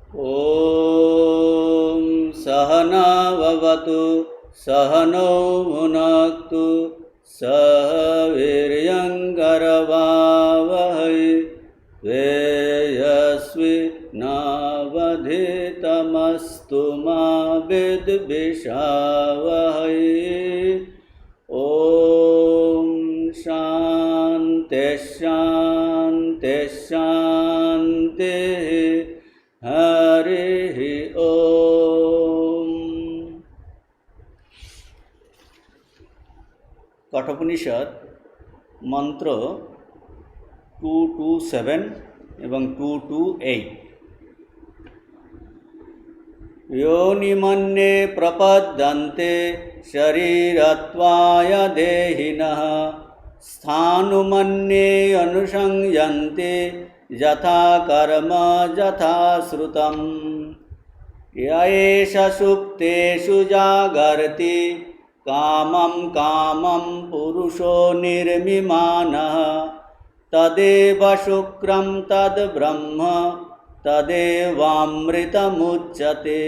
ॐ सहनाववतु सहनौ भुनक्तु सह वीर्यङ्करवावहै तेजस्विनावधीतमस्तु मा विद्विषावहै। ॐ शान्ति शान्ति शान्तिः। हरि ओम। कठोपनिषद मंत्र 227 এবং 228। योनिमन्ये प्रपद्यन्ते शरीरत्वाय देहिनः स्थाणुमन्ये अनुसंयन्ते यथा कर्म यथा श्रुतम्। य एष सुप्तेषु जागर्ति कामं कामं पुरुषो निर्मिमानः तदेव शुक्रं तद्ब्रह्म तदेवामृतमुच्यते।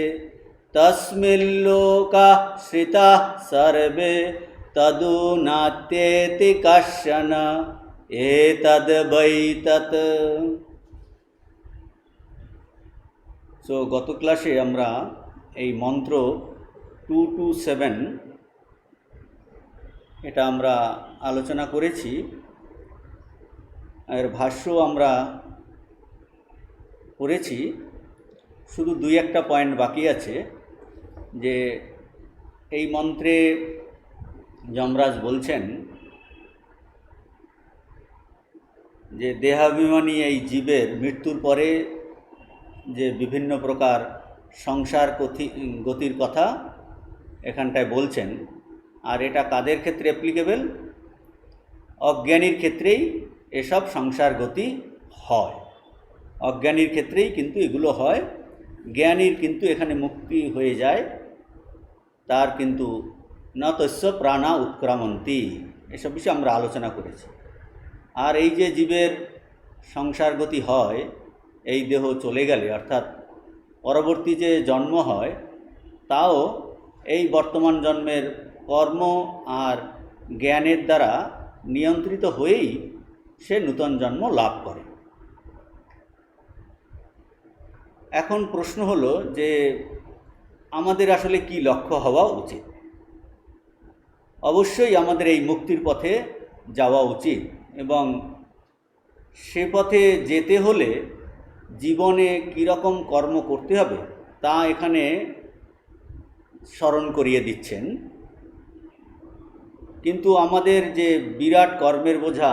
तस्मिल्लोकाः श्रिताः सर्वे तदु नात्येति कश्चन एतद्वै तत्। सो गत क्लासे আমরা এই মন্ত্র 227 এটা আমরা আলোচনা করেছি। এর ভাষ্য আমরা পড়েছি। শুধু দুই একটা পয়েন্ট বাকি আছে যে এই মন্ত্রে যমরাজ বলছেন যে দেহাভিমানী এই জীবের মৃত্যুর পরে যে বিভিন্ন প্রকার সংসার গতির কথা এখানটায় বলছেন। আর এটা কাদের ক্ষেত্রে অ্যাপ্লিকেবল? অজ্ঞানীর ক্ষেত্রেই এসব সংসার গতি হয়। অজ্ঞানীর ক্ষেত্রেই কিন্তু এগুলো হয়। জ্ঞানীর কিন্তু এখানে মুক্তি হয়ে যায়, তার কিন্তু ন তস্য প্রাণা উৎক্রামন্তি, এসব বিষয়ে আমরা আলোচনা করেছি। আর এই যে জীবের সংসার গতি হয় এই দেহ চলে গেলে, অর্থাৎ পরবর্তী যে জন্ম হয় তাও এই বর্তমান জন্মের কর্ম আর জ্ঞানের দ্বারা নিয়ন্ত্রিত হয়েই সে নূতন জন্ম লাভ করে। এখন প্রশ্ন হলো যে আমাদের আসলে কি লক্ষ্য হওয়া উচিত? অবশ্যই আমাদের এই মুক্তির পথে যাওয়া উচিত, এবং সে পথে যেতে হলে জীবনে কীরকম কর্ম করতে হবে তা এখানে স্মরণ করিয়ে দিচ্ছেন। কিন্তু আমাদের যে বিরাট কর্মের বোঝা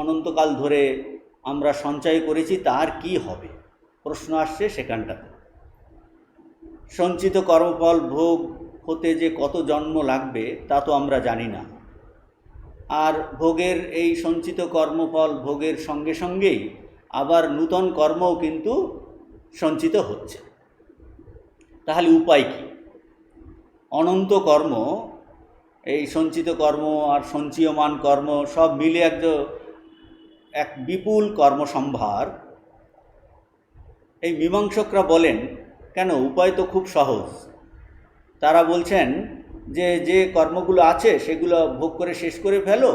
অনন্তকাল ধরে আমরা সঞ্চয় করেছি তার কি হবে, প্রশ্ন আসছে সেখানটাতে। সঞ্চিত কর্মফল ভোগ হতে যে কত জন্ম লাগবে তা তো আমরা জানি না। আর ভোগের এই সঞ্চিত কর্মফল ভোগের সঙ্গে সঙ্গেই আবার নূতন কর্মও কিন্তু সঞ্চিত হচ্ছে। তাহলে উপায় কি? অনন্ত কর্ম, এই সঞ্চিত কর্ম আর সঞ্চীয়মান কর্ম সব মিলে এক বিপুল কর্মসম্ভার। এই মীমাংসকরা বলেন কেন, উপায় তো খুব সহজ। তারা বলছেন যে যে কর্মগুলো আছে সেগুলো ভোগ করে শেষ করে ফেলো,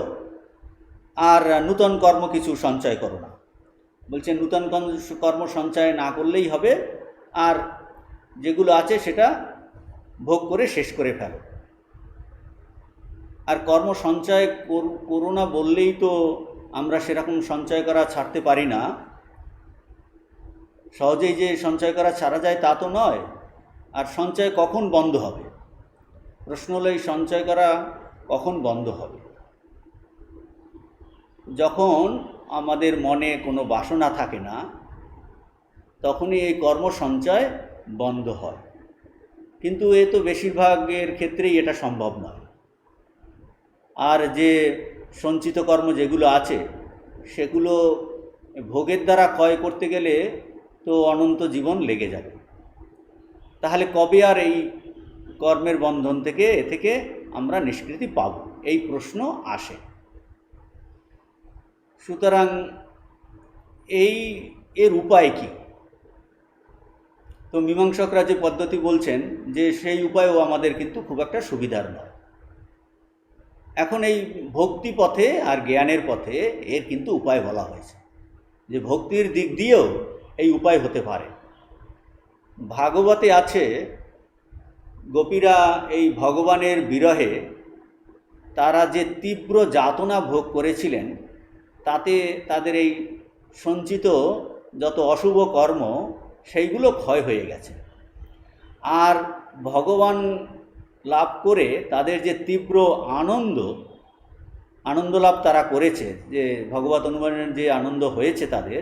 আর নূতন কর্ম কিছু সঞ্চয় করো না। বলছেন নূতন কর্ম সঞ্চয় না করলেই হবে, আর যেগুলো আছে সেটা ভোগ করে শেষ করে ফেলো। আর কর্ম সঞ্চয় করো না বললেই তো আমরা সেরকম সঞ্চয় করা ছাড়তে পারি না। সহজেই যে সঞ্চয় করা ছাড়া যায় তা তো নয়। আর সঞ্চয় কখন বন্ধ হবে? প্রশ্ন হলো এই সঞ্চয় করা কখন বন্ধ হবে? যখন আমাদের মনে কোনো বাসনা থাকে না তখনই এই কর্ম সঞ্চয় বন্ধ হয়। কিন্তু এ তো বেশিরভাগের ক্ষেত্রেই এটা সম্ভব নয়। আর যে সঞ্চিত কর্ম যেগুলো আছে সেগুলো ভোগের দ্বারা ক্ষয় করতে গেলে তো অনন্ত জীবন লেগে যাবে। তাহলে কবে আর এই কর্মের বন্ধন থেকে আমরা নিষ্কৃতি পাব, এই প্রশ্ন আসে। সুতরাং এর উপায় কি? তো মীমাংসকরা যে পদ্ধতি বলছেন যে সেই উপায়ও আমাদের কিন্তু খুব একটা সুবিধার নয়। এখন এই ভক্তি পথে আর জ্ঞানের পথে এর কিন্তু উপায় বলা হয়েছে, যে ভক্তির দিক দিয়েও এই উপায় হতে পারে। ভাগবতে আছে, গোপীরা এই ভগবানের বিরহে তারা যে তীব্র যাতনা ভোগ করেছিলেন, তাতে তাদের এই সঞ্চিত যত অশুভ কর্ম সেইগুলো ক্ষয় হয়ে গেছে। আর ভগবান লাভ করে তাদের যে তীব্র আনন্দ লাভ তারা করেছে, যে ভগবত অনুভবের যে আনন্দ হয়েছে তাদের,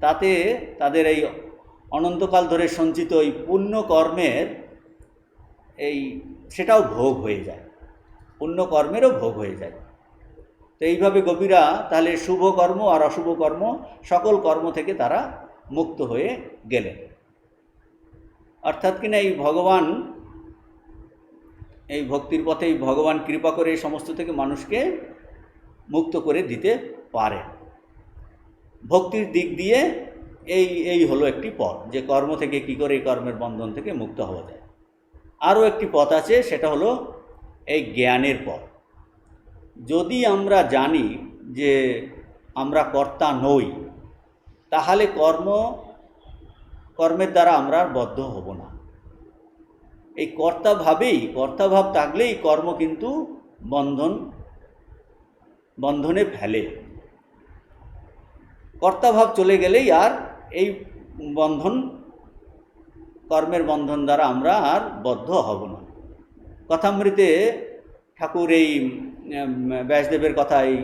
তাতে তাদের এই অনন্তকাল ধরে সঞ্চিত এই পুণ্য কর্মের সেটাও ভোগ হয়ে যায়, পুণ্য কর্মেরও ভোগ হয়ে যায়। তো এইভাবে গোপীরা তাহলে শুভ কর্ম আর অশুভ কর্ম সকল কর্ম থেকে তারা মুক্ত হয়ে গেলেন। অর্থাৎ কিনা এই ভগবান, এই ভক্তির পথেই ভগবান কৃপা করে এই সমস্ত থেকে মানুষকে মুক্ত করে দিতে পারে। ভক্তির দিক দিয়ে এই হলো একটি পথ, যে কর্ম থেকে কি করে এই কর্মের বন্ধন থেকে মুক্ত হওয়া যায়। আরও একটি পথ আছে, সেটা হলো এই জ্ঞানের পথ। যদি আমরা জানি যে আমরা কর্তা নই, তাহলে কর্মের দ্বারা আমরা বদ্ধ হব না। এই কর্তাভাব থাকলেই কর্ম কিন্তু বন্ধনে ফেলে। কর্তাভাব চলে গেলেই আর এই কর্মের বন্ধন দ্বারা আমরা আর বদ্ধ হব না। কথামৃতে ঠাকুর এই ব্যাসদেবের কথা এই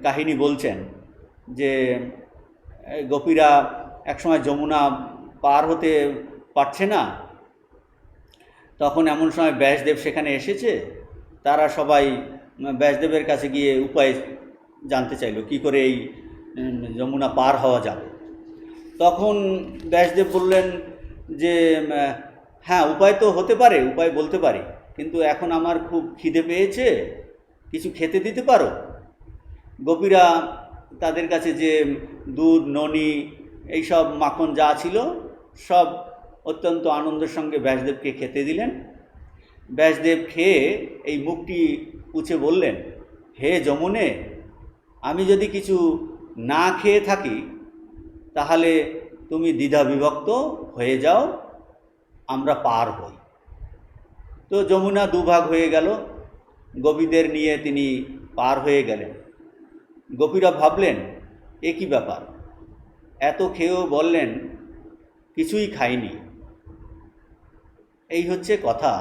কাহিনী বলছেন, যে গোপীরা একসময় যমুনা পার হতে পারছে না, তখন এমন সময় ব্যাসদেব সেখানে এসেছে। তারা সবাই ব্যাসদেবের কাছে গিয়ে উপায় জানতে চাইল কী করে এই যমুনা পার হওয়া যাবে। তখন ব্যাসদেব বললেন যে হ্যাঁ, উপায় তো হতে পারে, উপায় বলতে পারি, কিন্তু এখন আমার খুব খিদে পেয়েছে, কিছু খেতে দিতে পারো? গোপীরা তাদের কাছে যে দুধ, ননি, এইসব মাখন যা ছিল সব অত্যন্ত আনন্দের সঙ্গে ব্যাসদেবকে খেতে দিলেন। ব্যাসদেব খেয়ে এই মুখটি উঁচে বললেন, হে যমুনে, আমি যদি কিছু না খেয়ে থাকি তাহলে তুমি দ্বিধা বিভক্ত হয়ে যাও, আমরা পার হই। তো যমুনা দুভাগ হয়ে গেল, গোপীদের নিয়ে তিনি পার হয়ে গেলেন। গোপীরা ভাবলেন এ কী ব্যাপার, এত খেয়েও বললেন কিছুই খাইনি। এই হচ্ছে কথা,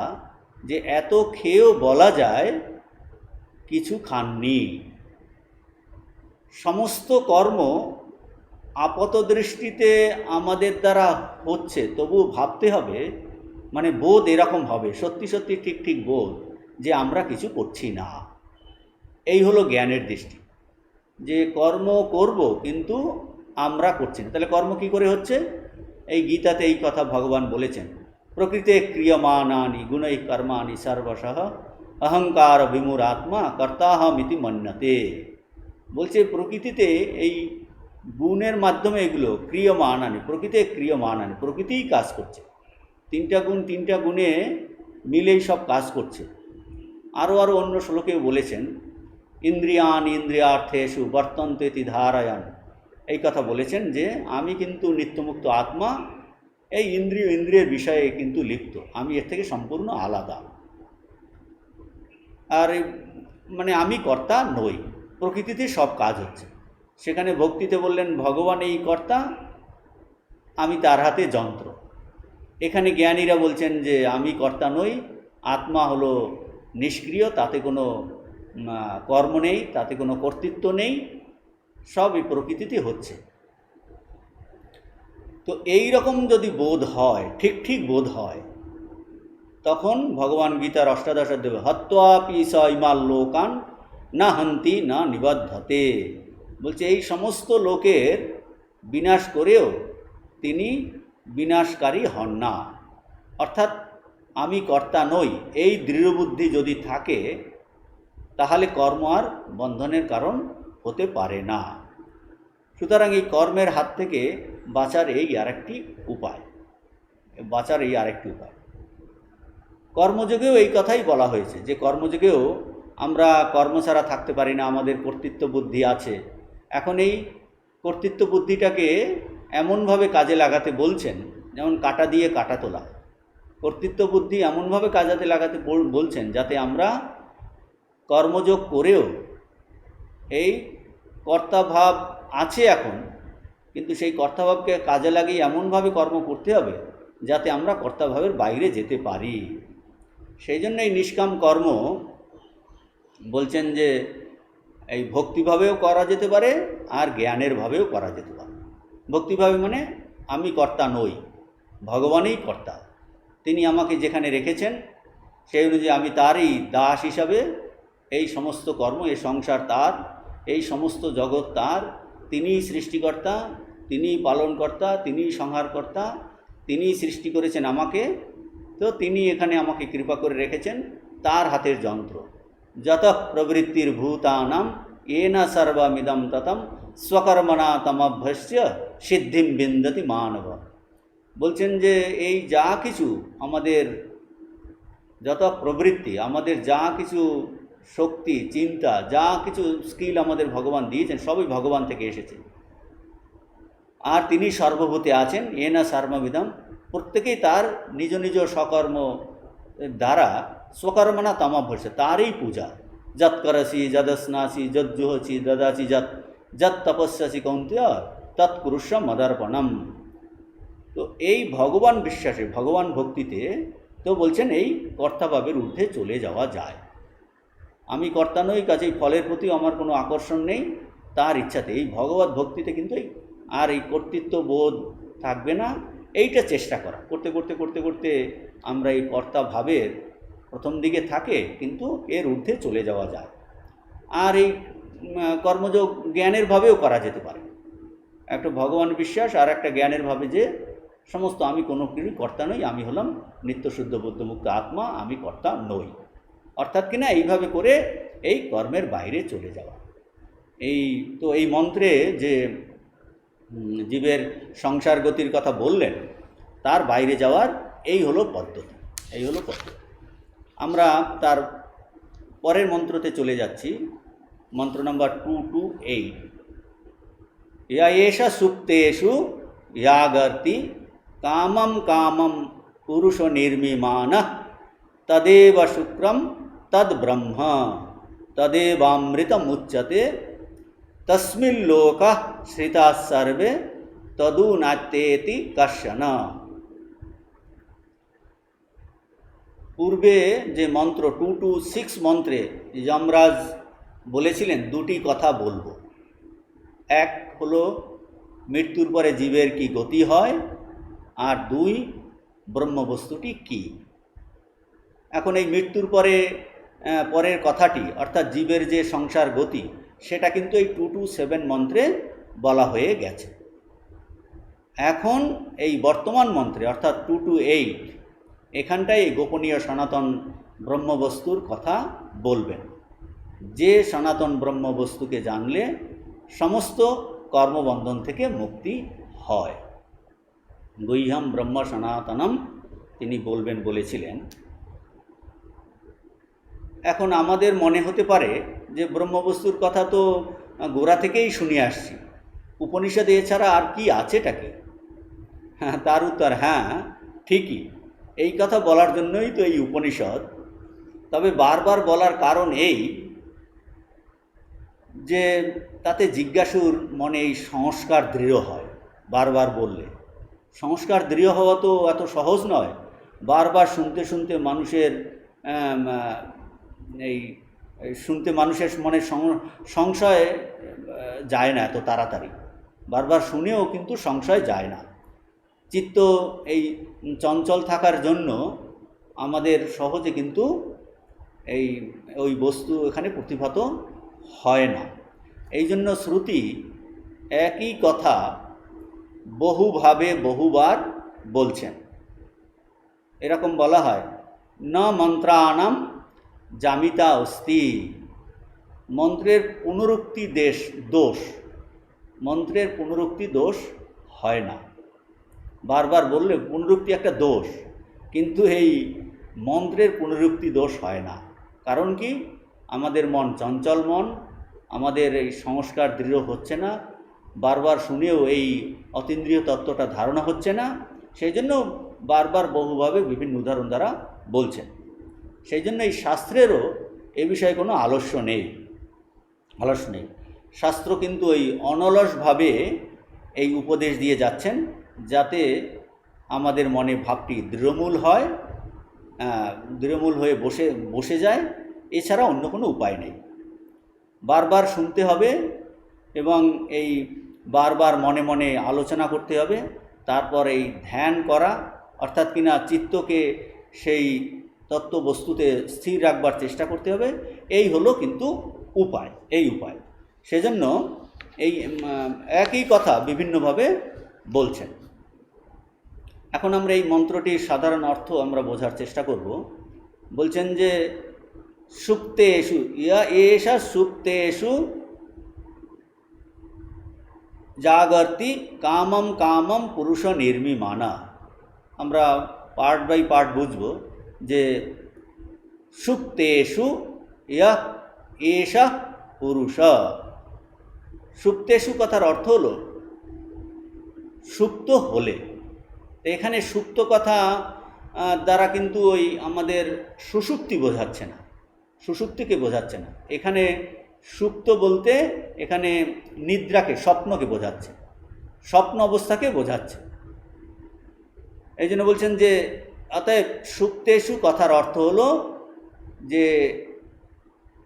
যে এত খেয়েও বলা যায় কিছু খাননি। সমস্ত কর্ম আপাত দৃষ্টিতে আমাদের দ্বারা হচ্ছে, তবু ভাবতে হবে, মানে বোধ এরকম হবে, সত্যি সত্যি ঠিক বোধ যে আমরা কিছু করছি না। এই হলো জ্ঞানের দৃষ্টি, যে কর্ম করব কিন্তু আমরা করছি না। তাহলে কর্ম কি করে হচ্ছে? এই গীতাতে এই কথা ভগবান বলেছেন, প্রকৃতে ক্রিয়মাণানি গুণৈ কর্মাণি সর্বশঃ অহংকার বিমূঢ় আত্মা কর্তাহমিতি মন্যতে। বলছে প্রকৃতিতে এই গুণের মাধ্যমে এগুলো ক্রিয়মাণানি, প্রকৃতিই কাজ করছে। তিনটা গুণে মিলেই সব কাজ করছে। আরও অন্য শ্লোকেও বলেছেন, ইন্দ্রিয়াণি ইন্দ্রিয়ার্থেষু বর্তন্তে ইতি ধারয়ান। এই কথা বলেছেন যে আমি কিন্তু নিত্যমুক্ত আত্মা, এই ইন্দ্রিয়ের বিষয়ে কিন্তু লিপ্ত, আমি এর থেকে সম্পূর্ণ আলাদা। আর মানে আমি কর্তা নই, প্রকৃতিতে সব কাজ হচ্ছে। সেখানে ভক্তিতে বললেন ভগবান এই কর্তা, আমি তার হাতে যন্ত্র। এখানে জ্ঞানীরা বলছেন যে আমি কর্তা নই, আত্মা হলো নিষ্ক্রিয়, তাতে কোনো কর্ম নেই, তাতে কোনো কর্তৃত্ব নেই, সব এই প্রকৃতিতে হচ্ছে। তো এই রকম যদি বোধ হয়, ঠিক বোধ হয়, তখন ভগবান গীতার অষ্টাদশ অধ্যায়ে হত্বাপি স ইমাল লোকান না হন্তি না নিবদ্ধতে, বলছে এই সমস্ত লোকের বিনাশ করেও তিনি বিনাশকারী হন না। অর্থাৎ আমি কর্তা নই, এই দৃঢ়বুদ্ধি যদি থাকে তাহলে কর্ম আর বন্ধনের কারণ হতে পারে না। সুতরাং এই কর্মের হাত থেকে বাঁচার এই আরেকটি উপায়। বাঁচার এই আরেকটি উপায়। কর্মযোগেও এই কথাই বলা হয়েছে যে কর্মযোগেও আমরা কর্ম ছাড়া থাকতে পারি না, আমাদের কর্তৃত্ব বুদ্ধি আছে। এখন এই কর্তৃত্ব বুদ্ধিটাকে এমনভাবে কাজে লাগাতে বলছেন যেমন কাঁটা দিয়ে কাঁটা তোলা। কর্তৃত্ব বুদ্ধি এমনভাবে কাজে লাগাতে বলছেন যাতে আমরা কর্মযোগ করেও এই কর্তাভাব আছে এখন, কিন্তু সেই কর্তাভাবকে কাজে লাগিয়ে এমনভাবে কর্ম করতে হবে যাতে আমরা কর্তাভাবের বাইরে যেতে পারি। সেই জন্য এই নিষ্কাম কর্ম বলছেন যে এই ভক্তিভাবেও করা যেতে পারে আর জ্ঞানের ভাবেও করা যেতে পারে। ভক্তিভাবে মানে আমি কর্তা নই, ভগবানই কর্তা। তিনি আমাকে যেখানে রেখেছেন সেই অনুযায়ী আমি তারই দাস হিসাবে এই সমস্ত কর্ম, এই সংসার তার, এই সমস্ত জগৎ তার, তিনিই সৃষ্টিকর্তা, তিনিই পালনকর্তা, তিনিই সংহারকর্তা, তিনিই সৃষ্টি করেছেন আমাকে। তো তিনি এখানে আমাকে কৃপা করে রেখেছেন, তার হাতের যন্ত্র। যত প্রবৃত্তির ভূতানাম येन सर्वमिदं ततम स्वकर्मणा तमभ्यस्य সিদ্ধিম বিন্দতি মানব। বলছেন যে এই যা কিছু আমাদের যত প্রবৃত্তি, আমাদের যা কিছু শক্তি, চিন্তা, যা কিছু স্কিল আমাদের ভগবান দিয়েছেন সবই ভগবান থেকে এসেছে। আর তিনি সর্বভূতে আছেন, এনা সর্বমিদম, প্রত্যেকেই তার নিজ নিজ সকর্ম দ্বারা স্বকর্মণা তমাভ্যস্য, তারই পূজা। যৎ করসি যদস্নাসি যজ্জুহসি দদাসি যৎ যৎ তপস্যাসি কৌন্তেয় তৎকুরুষ্য মদর্পণম। তো এই ভগবান বিশ্বাসে, ভগবান ভক্তিতে তো বলছেন এই কর্তাভাবের ঊর্ধ্বে চলে যাওয়া যায়। আমি কর্তা নই, কাজেই ফলের প্রতি আমার কোনো আকর্ষণ নেই, তার ইচ্ছাতে এই ভগবত ভক্তিতে কিন্তু আর এই কর্তৃত্ব বোধ থাকবে না। এইটা চেষ্টা করা করতে করতে করতে করতে আমরা এই কর্তা ভাবের প্রথম দিকে থাকে, কিন্তু এর ঊর্ধ্বে চলে যাওয়া যায়। আর এই কর্মযোগ জ্ঞানের ভাবেও করা যেতে পারে। একটা ভগবান বিশ্বাস আর একটা জ্ঞানের ভাবে যে সমস্ত আমি কোনো কিছু কর্তা নই, আমি হলাম নিত্যশুদ্ধ বুদ্ধমুক্ত আত্মা, আমি কর্তা নই। অর্থাৎ কিনা এইভাবে করে এই কর্মের বাইরে চলে যাওয়া। এই তো এই মন্ত্রে যে জীবের সংসার গতির কথা বললেন, তার বাইরে যাওয়ার এই হলো পদ্ধতি, এই হলো পদ্ধতি। আমরা তার পরের মন্ত্রতে চলে যাচ্ছি, মন্ত্র নম্বর 228। ইয়া এষা সুপ্তেষু ইয়াগর্তি কামম কামম পুরুষ নির্মিমানঃ তদেব শুক্রম তদ ব্রহ্ম তদেবামৃতমুচ্যতে তস্মিল্লোকঃ শ্রিতাঃ সর্বে তদু নাত্যেতি কশ্যন। পূর্বে যে মন্ত্র 226 মন্ত্রে যমরাজ বলেছিলেন দুটি কথা বলবো। এক হলো মৃত্যুর পরে জীবের কি গতি হয়, আর দুই ব্রহ্মবস্তুটি কি। এখন এই মৃত্যুর পরের কথাটি অর্থাৎ জীবের যে সংসার গতি, সেটা কিন্তু এই 227 মন্ত্রে বলা হয়ে গেছে। এখন এই বর্তমান মন্ত্রে অর্থাৎ 228 এখানটায় এই গোপনীয় সনাতন ব্রহ্মবস্তুর কথা বলবেন, যে সনাতন ব্রহ্মবস্তুকে জানলে সমস্ত কর্মবন্ধন থেকে মুক্তি হয়। গুহ্যম ব্রহ্ম সনাতনম তিনি বলবেন বলেছিলেন। এখন আমাদের মনে হতে পারে যে ব্রহ্মবস্তুর কথা তো গোড়া থেকেই শুনে আসছি, উপনিষদে এছাড়া আর কি আছেটাকে? হ্যাঁ, তার উত্তর হ্যাঁ ঠিকই, এই কথা বলার জন্যই তো এই উপনিষদ। তবে বারবার বলার কারণ এই যে তাতে জিজ্ঞাসুর মনে এই সংস্কার দৃঢ় হয়। বারবার বললে সংস্কার দৃঢ় হওয়া তো এত সহজ নয়। বারবার শুনতে শুনতে মানুষের মানুষের মনে সংশয় যায় না এত তাড়াতাড়ি। বারবার শুনেও কিন্তু সংশয় যায় না। চিত্ত এই চঞ্চল থাকার জন্য আমাদের সহজে কিন্তু ওই বস্তু এখানে প্রতিভাত হয় না। এই জন্য শ্রুতি একই কথা বহুভাবে বহুবার বলছেন। এরকম বলা হয়, ন মন্ত্রাণাম জামিতা অস্তি। মন্ত্রের পুনরুক্তি দোষ, মন্ত্রের পুনরুক্তি দোষ হয় না। বারবার বললে পুনরুক্তি একটা দোষ, কিন্তু এই মন্ত্রের পুনরুক্তি দোষ হয় না। কারণ কি, আমাদের মন চঞ্চল মন, আমাদের এই সংস্কার দৃঢ় হচ্ছে না, বারবার শুনেও এই অতীন্দ্রিয় তত্ত্বটা ধারণা হচ্ছে না, সেই জন্য বারবার বহুভাবে বিভিন্ন উদাহরণ দ্বারা বলছেন। সেই জন্য এই শাস্ত্রেরও এ বিষয়ে কোনো আলস্য নেই। শাস্ত্র কিন্তু এই অনলসভাবে এই উপদেশ দিয়ে যাচ্ছেন, যাতে আমাদের মনে ভাবটি দৃঢ়মূল হয়, দৃঢ়মূল হয়ে বসে যায়। এছাড়া অন্য কোনো উপায় নেই। বারবার শুনতে হবে এবং এই বারবার মনে মনে আলোচনা করতে হবে। তারপর এই ধ্যান করা, অর্থাৎ কিনা চিত্তকে সেই তত্ত্ববস্তুতে স্থির রাখবার চেষ্টা করতে হবে। এই হলো কিন্তু উপায়, এই উপায়। সেজন্য এই একই কথা বিভিন্নভাবে বলছেন। এখন আমরা এই মন্ত্রটির সাধারণ অর্থ আমরা বোঝার চেষ্টা করব। বলছেন যে সুপ্তেষু এষা সুপ্তেষু জাগর্তি কামম কামম পুরুষ নির্মিমানা। আমরা পার্ট বাই পার্ট বুঝব যে সুপ্তেষু এষা পুরুষ। সুপ্তেষু কথার অর্থ হলো সুপ্ত হলে। তো এখানে সুপ্ত কথা দ্বারা কিন্তু ওই আমাদের সুষুপ্তি বোঝাচ্ছে না, সুষুপ্তিকে বোঝাচ্ছে না। এখানে সুপ্ত বলতে এখানে নিদ্রাকে, স্বপ্নকে বোঝাচ্ছে, স্বপ্ন অবস্থাকে বোঝাচ্ছে। এই জন্য বলছেন যে অতএব সুপ্তেষু কথার অর্থ হলো যে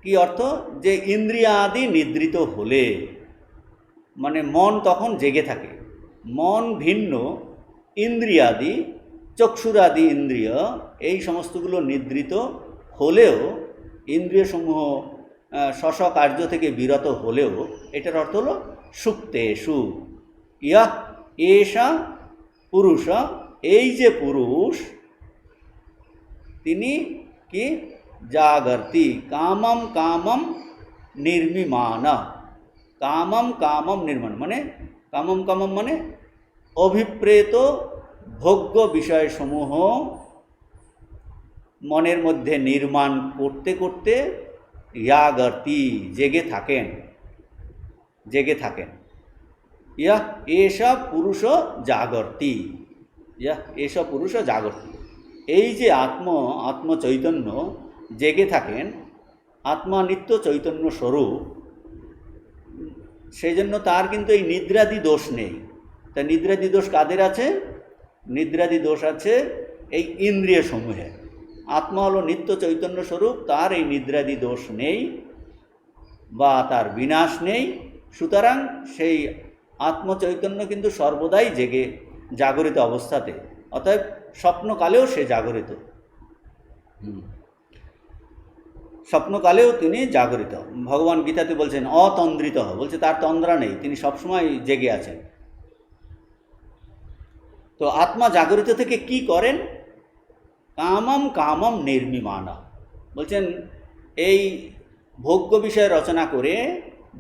কি অর্থ, যে ইন্দ্রিয়াদি নিদ্রিত হলে, মানে মন তখন জেগে থাকে। মন ভিন্ন ইন্দ্রিয়াদি, চক্ষুরাদি ইন্দ্রিয়, এই সমস্তগুলো নিদ্রিত হলেও, ইন্দ্রিয়সমূহ স্ব কার্য থেকে বিরত হলেও, এটার অর্থ হলো সুপ্তেষু এষা পুরুষ। এই যে পুরুষ, তিনি কি জাগর্তি কামম কামম নির্মিমানা। কামম কামম নির্মাণ মানে, কামম কামম মানে অভিপ্রেত ভোগ্য বিষয়সমূহ মনের মধ্যে নির্মাণ করতে করতে জাগর্তি জেগে থাকেন, জেগে থাকেন। এষা পুরুষ জাগর্তি, এষা পুরুষ জাগর্তি। এই যে আত্মচৈতন্য জেগে থাকেন, আত্মা নিত্য চৈতন্য স্বরূপ, সেই জন্য তার কিন্তু এই নিদ্রাদি দোষ নেই। তা নিদ্রাদি দোষ কাদের আছে? নিদ্রাদি দোষ আছে এই ইন্দ্রিয় সমূহে। আত্মা হলো নিত্য চৈতন্য স্বরূপ, তার এই নিদ্রাদি দোষ নেই বা তার বিনাশ নেই। সুতরাং সেই আত্মচৈতন্য কিন্তু সর্বদাই জাগরিত অবস্থাতে, অতএব স্বপ্নকালেও সে জাগরিত, স্বপ্নকালেও তিনি জাগরিত। ভগবান গীতাতে বলছেন অতন্দ্রিত, বলছে তার তন্দ্রা নেই, তিনি সবসময় জেগে আছেন। তো আত্মা জাগরিত থেকে কি করেন? কামম কামম নির্মিমানা। বলছেন এই ভোগ্য বিষয় রচনা করে,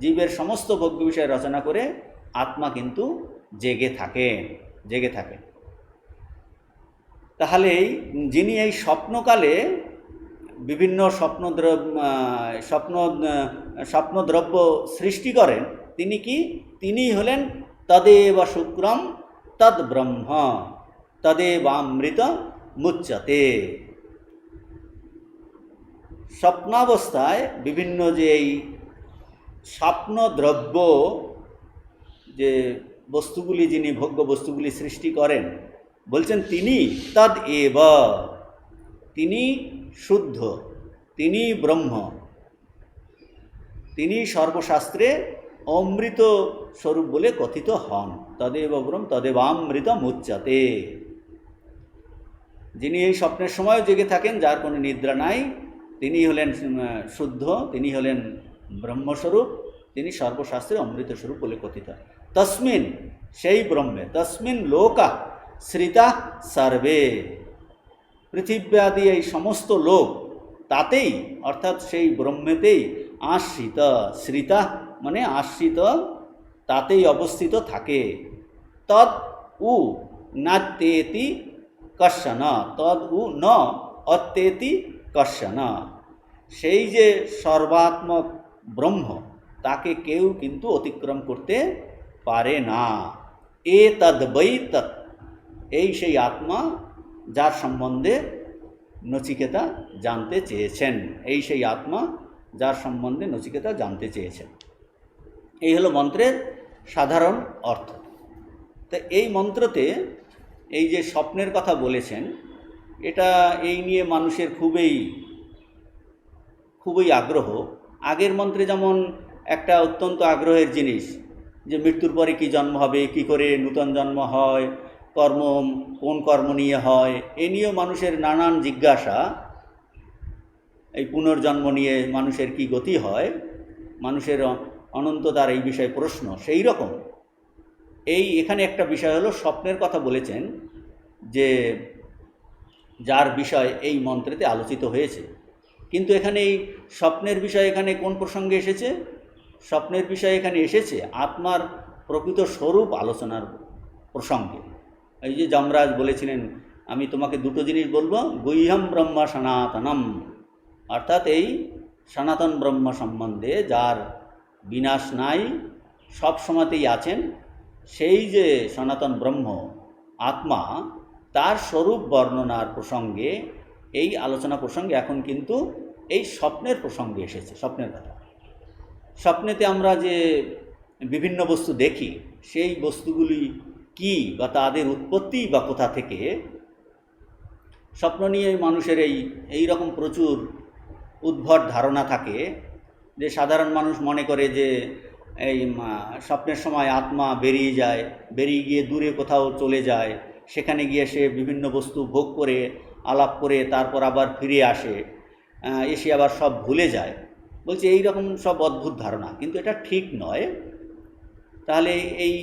জীবের সমস্ত ভোগ্য বিষয় রচনা করে আত্মা কিন্তু জেগে থাকেন। তাহলে যিনি এই স্বপ্নকালে বিভিন্ন স্বপ্নদ্রব্য সৃষ্টি করেন, তিনি কি? তিনি হলেন তদেব শুক্রম তদ ব্রহ্ম তদেবামৃত মুচ্যতে। স্বপ্নাবস্থায় বিভিন্ন যে এই স্বপ্নদ্রব্য, যে বস্তুগুলি, যিনি ভোগ্য বস্তুগুলি সৃষ্টি করেন, বলছেন তিনি তদ এব, তিনি শুদ্ধ, তিনি ব্রহ্ম, তিনি সর্বশাস্ত্রে অমৃত স্বরূপ বলে কথিত হন। তদেব ব্রহ্ম তদেবামৃত মুচ্যতে। যিনি এই স্বপ্নের সময় জেগে থাকেন, যার কোনো নিদ্রা নাই, তিনি হলেন শুদ্ধ, তিনি হলেন ব্রহ্মস্বরূপ, তিনি সর্বশাস্ত্রে অমৃত স্বরূপ বলে কথিত। তস্মিন, সেই ব্রহ্মে, তস্মিন লোকা শ্রিতা সর্বে, পৃথিব্যাদি এই সমস্ত লোক তাতেই, অর্থাৎ সেই ব্রহ্মেতেই আশ্রিত, শ্রিতা মানে আশ্রিত, তাতেই অবস্থিত থাকে। তৎ উ নাত্যেতি কশ্যন তদ উ ন অত্যেতি কশ্যন। সেই যে সর্বাত্মক ব্রহ্ম, তাকে কেউ কিন্তু অতিক্রম করতে পারে না। এ তদ বৈ তৎ, এই সেই আত্মা যার সম্বন্ধে নচিকেতা জানতে চেয়েছেন, এই সেই আত্মা যার সম্বন্ধে নচিকেতা জানতে চেয়েছেন। এই হলো মন্ত্রের সাধারণ অর্থ। তো এই মন্ত্রতে এই যে স্বপ্নের কথা বলেছেন, এটা এই নিয়ে মানুষের খুবই আগ্রহ। আগের মন্ত্রে যেমন একটা অত্যন্ত আগ্রহের জিনিস যে মৃত্যুর পরে কি জন্ম হবে, কি করে নূতন জন্ম হয়, কোন কর্ম নিয়ে হয়, এ নিয়েও মানুষের নানান জিজ্ঞাসা। এই পুনর্জন্ম নিয়ে মানুষের কি গতি হয়, মানুষের অনন্ততার এই বিষয়ে প্রশ্ন। সেই রকম এখানে একটা বিষয় হলো স্বপ্নের কথা বলেছেন, যে যার বিষয় এই মন্ত্রেতে আলোচিত হয়েছে। কিন্তু এখানে এই স্বপ্নের বিষয় এখানে কোন প্রসঙ্গে এসেছে? স্বপ্নের বিষয় এখানে এসেছে আত্মার প্রকৃত স্বরূপ আলোচনার প্রসঙ্গে। এই যে যমরাজ বলেছিলেন, আমি তোমাকে দুটো জিনিস বলবো, গুহ্যম ব্রহ্ম সনাতনম, অর্থাৎ এই সনাতন ব্রহ্ম সম্বন্ধে যার বিনাশ নাই, সব সময়তেই আছেন, সেই যে সনাতন ব্রহ্ম আত্মা, তার স্বরূপ বর্ণনার প্রসঙ্গে এই আলোচনা প্রসঙ্গে এখন কিন্তু এই স্বপ্নের প্রসঙ্গে এসেছে। স্বপ্নের কথা, স্বপ্নেতে আমরা যে বিভিন্ন বস্তু দেখি, সেই বস্তুগুলি কি বা তাদের উৎপত্তি বা কোথা থেকে, স্বপ্ন নিয়ে মানুষের এই রকম প্রচুর উদ্ভট ধারণা থাকে। যে সাধারণ মানুষ মনে করে যে এই স্বপ্নের সময় আত্মা বেরিয়ে যায়, বেরিয়ে গিয়ে দূরে কোথাও চলে যায়, সেখানে গিয়ে সে বিভিন্ন বস্তু ভোগ করে আলাপ করে তারপর আবার ফিরে আসে, এসে আবার সব ভুলে যায়। বলছে এই রকম সব অদ্ভুত ধারণা, কিন্তু এটা ঠিক নয়। তাহলে এই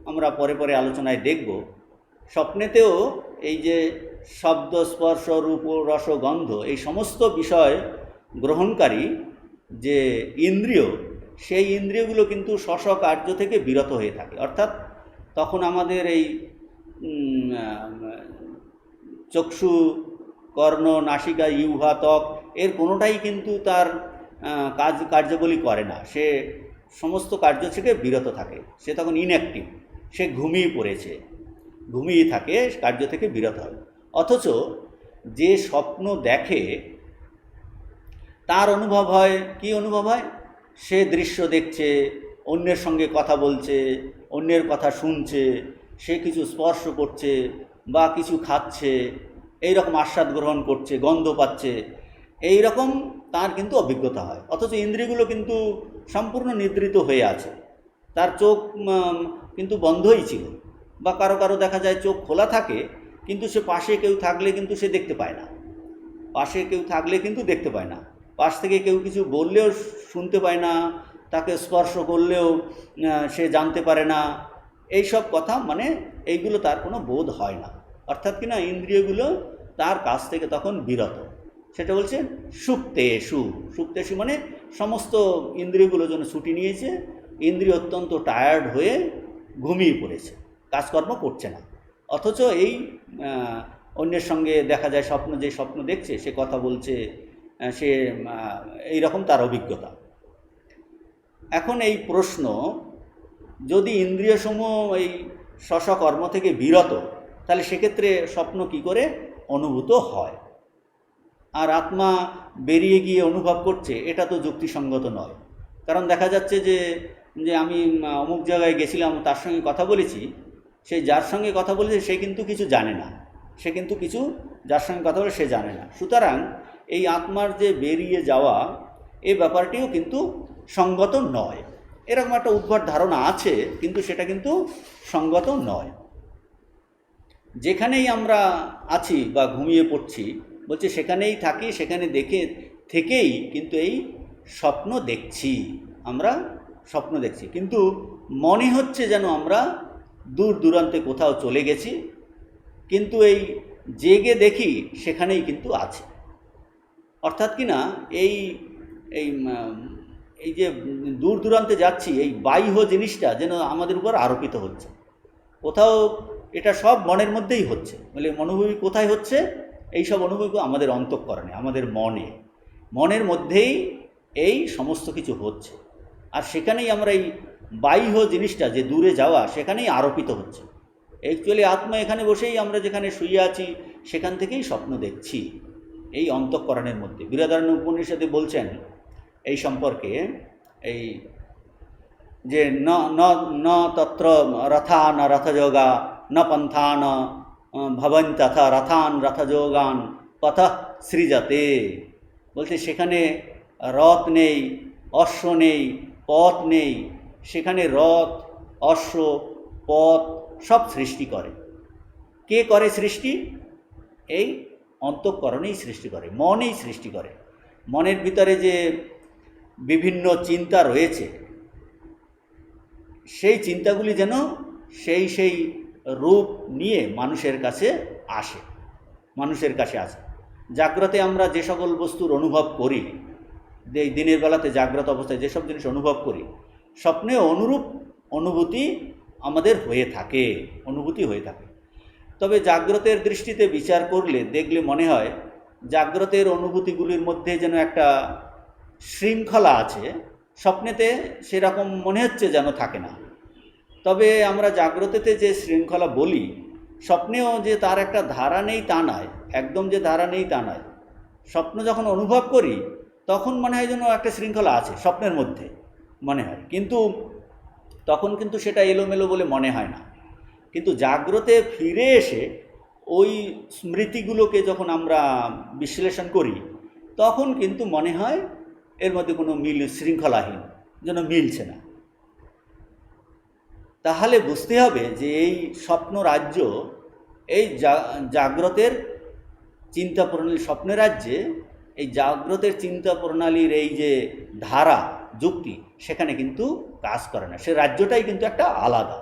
আমরা পরে পরে আলোচনায় দেখব, স্বপ্নেতেও এই যে শব্দ, স্পর্শ, রূপ, রস, গন্ধ, এই সমস্ত বিষয় গ্রহণকারী যে ইন্দ্রিয়, সেই ইন্দ্রিয়গুলো কিন্তু স্ব কার্য থেকে বিরত হয়ে থাকে। অর্থাৎ তখন আমাদের এই চক্ষু, কর্ণ, নাসিকা, জিহ্বা, ত্বক, এর কোনোটাই কিন্তু তার কার্যাবলী করে না। সে সমস্ত কার্য থেকে বিরত থাকে, সে তখন ইনঅ্যাক্টিভ, সে ঘুমিয়ে থাকে, কার্য থেকে বিরত হয়। অথচ যে স্বপ্ন দেখে তার অনুভব হয়, কি অনুভব হয়? সে দৃশ্য দেখছে, অন্যের সঙ্গে কথা বলছে, অন্যের কথা শুনছে, সে কিছু স্পর্শ করছে বা কিছু খাচ্ছে, এই রকম আস্বাদ গ্রহণ করছে, গন্ধ পাচ্ছে, এই রকম তার কিন্তু অভিজ্ঞতা হয়। অথচ ইন্দ্রিয়গুলো কিন্তু সম্পূর্ণ নিদ্রিত হয়ে আছে, তার চোখ কিন্তু বন্ধই ছিল। বা কারো কারো দেখা যায় চোখ খোলা থাকে, কিন্তু সে পাশে কেউ থাকলে কিন্তু সে দেখতে পায় না, পাশ থেকে কেউ কিছু বললেও শুনতে পায় না, তাকে স্পর্শ করলেও সে জানতে পারে না। এই সব কথা মানে এইগুলো তার কোনো বোধ হয় না। অর্থাৎ কিনা ইন্দ্রিয়গুলো তার কাছ থেকে তখন বিরত। সেটা বলছে সুপ্তেষু মানে সমস্ত ইন্দ্রিয়গুলো যেন ছুটি নিয়েছে, ইন্দ্রিয় অত্যন্ত টায়ার্ড হয়ে ঘুমিয়ে পড়েছে, কাজকর্ম করছে না। অথচ এই অন্যের সঙ্গে দেখা যায় যে স্বপ্ন দেখছে, সে কথা বলছে, সে এই রকম তার অভিজ্ঞতা। এখন এই প্রশ্ন, যদি ইন্দ্রিয়সমূহ এই স্বকর্ম থেকে বিরত, তাহলে সেক্ষেত্রে স্বপ্ন কি করে অনুভূত হয়? আর আত্মা বেরিয়ে গিয়ে অনুভব করছে, এটা তো যুক্তিসঙ্গত নয়। কারণ দেখা যাচ্ছে যে আমি অমুক জায়গায় গেছিলাম, তার সঙ্গে কথা বলেছি, সেই যার সঙ্গে কথা বলেছে সে কিন্তু কিছু জানে না, যার সঙ্গে কথা বলে সে জানে না। সুতরাং এই আত্মার যে বেরিয়ে যাওয়া, এই ব্যাপারটিও কিন্তু সঙ্গত নয়। এরকম একটা উদ্ভট ধারণা আছে, কিন্তু সেটা কিন্তু সঙ্গত নয়। যেখানেই আমরা আছি বা ঘুমিয়ে পড়ছি, বলছে সেখানেই থাকি, সেখানে থেকেই কিন্তু এই স্বপ্ন দেখছি, কিন্তু মনে হচ্ছে যেন আমরা দূর দূরান্তে কোথাও চলে গেছি, কিন্তু এই জেগে দেখি সেখানেই কিন্তু আছে। অর্থাৎ কি না, এই যে দূর দূরান্তে যাচ্ছি, এই বাহ্য জিনিসটা যেন আমাদের উপর আরোপিত হচ্ছে। কোথাও এটা সব মনের মধ্যেই হচ্ছে। বলে অনুভূতি কোথায় হচ্ছে? এই সব অনুভূতি আমাদের অন্তঃকরণে, আমাদের মনের মধ্যেই এই সমস্ত কিছু হচ্ছে। আর সেখানেই আমরা এই বাহ্য জিনিসটা যে দূরে যাওয়া, সেখানেই আরোপিত হচ্ছে। অ্যাকচুয়ালি আত্মা এখানে বসেই, আমরা যেখানে শুয়ে আছি সেখান থেকেই স্বপ্ন দেখছি, এই অন্তঃকরণের মধ্যে। বৃহদারণ্যক উপনিষদে বলছেন এই সম্পর্কে, এই যে ন ন ন তত্র রথা ন রথযোগা ন পন্থান ভবন্তথা রথান রথযোগান পথ সৃজতে। বলছে সেখানে রথ নেই, অশ্ব নেই, পথ নেই। সেখানে রথ, অশ্ব, পথ সব সৃষ্টি করে। কে করে সৃষ্টি? এই অন্তঃকরণেই সৃষ্টি করে, মনেই সৃষ্টি করে। মনের ভিতরে যে বিভিন্ন চিন্তা রয়েছে, সেই চিন্তাগুলি যেন সেই রূপ নিয়ে মানুষের কাছে আসে। জাগ্রতে আমরা যে সকল বস্তুর অনুভব করি, এই দিনের বেলাতে জাগ্রত অবস্থায় যেসব জিনিস অনুভব করি, স্বপ্নে অনুরূপ অনুভূতি আমাদের হয়ে থাকে। তবে জাগ্রতের দৃষ্টিতে বিচার করলে, দেখলে মনে হয় জাগ্রতের অনুভূতিগুলির মধ্যে যেন একটা শৃঙ্খলা আছে। স্বপ্নেতে সেরকম মনে হচ্ছে যেন থাকে না। তবে আমরা জাগ্রতেতে যে শৃঙ্খলা বলি, স্বপ্নেও যে তার একটা ধারা নেই তা নয়, একদম যে ধারা নেই তা নয়। স্বপ্ন যখন অনুভব করি তখন মনে হয় যেন একটা শৃঙ্খলা আছে স্বপ্নের মধ্যে, মনে হয়। কিন্তু তখন কিন্তু সেটা এলোমেলো বলে মনে হয় না। কিন্তু জাগ্রতে ফিরে এসে ওই স্মৃতিগুলোকে যখন আমরা বিশ্লেষণ করি, তখন কিন্তু মনে হয় এর মধ্যে কোনো শৃঙ্খলাহীন, যেন মিলছে না। তাহলে বুঝতে হবে যে এই স্বপ্ন রাজ্য, এই জাগ্রতের চিন্তা প্রণালী, স্বপ্নের রাজ্যে এই জাগ্রতের চিন্তা প্রণালীর এই যে ধারা, যুক্তি, সেখানে কিন্তু কাজ করে না। সে রাজ্যটাই কিন্তু একটা আলাদা।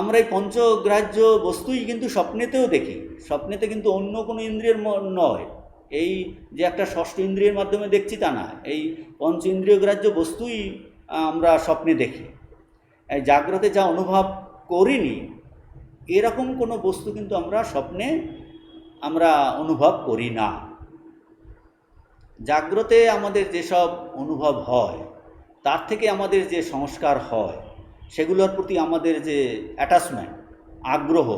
আমরা এই পঞ্চগ্রাহ্য বস্তুই কিন্তু স্বপ্নেতেও দেখি। স্বপ্নেতে কিন্তু অন্য কোনো ইন্দ্রিয়ের নয়, এই যে একটা ষষ্ঠ ইন্দ্রিয়ের মাধ্যমে দেখছি তা না, এই পঞ্চ ইন্দ্রিয় গ্রাহ্য বস্তুই আমরা স্বপ্নে দেখি। জাগ্রতে যা অনুভব করিনি, এরকম কোনো বস্তু কিন্তু আমরা স্বপ্নে অনুভব করি না। জাগ্রতে আমাদের যেসব অনুভব হয়, তার থেকে আমাদের যে সংস্কার হয়, সেগুলোর প্রতি আমাদের যে অ্যাটাচমেন্ট, আগ্রহ,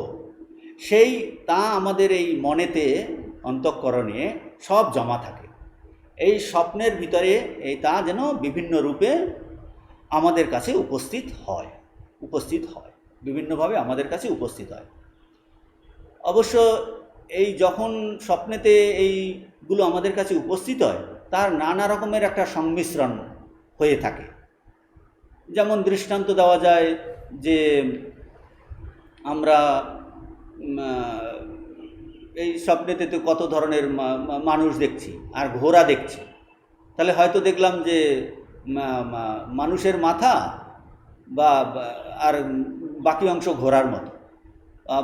তা আমাদের এই মনেতে, অন্তঃকরণে সব জমা থাকে। এই স্বপ্নের ভিতরে তা যেন বিভিন্ন রূপে আমাদের কাছে উপস্থিত হয়, বিভিন্নভাবে আমাদের কাছে উপস্থিত হয়। অবশ্য এই যখন স্বপ্নেতে এইগুলো আমাদের কাছে উপস্থিত হয়, তার নানা রকমের একটা সংমিশ্রণ হয়ে থাকে। যেমন দৃষ্টান্ত দেওয়া যায় যে আমরা এই স্বপ্নেতে তো কত ধরনের মানুষ দেখছি আর ঘোড়া দেখছি। তাহলে হয়তো দেখলাম যে মানুষের মাথা বা আর বাকি অংশ ঘোড়ার মতো,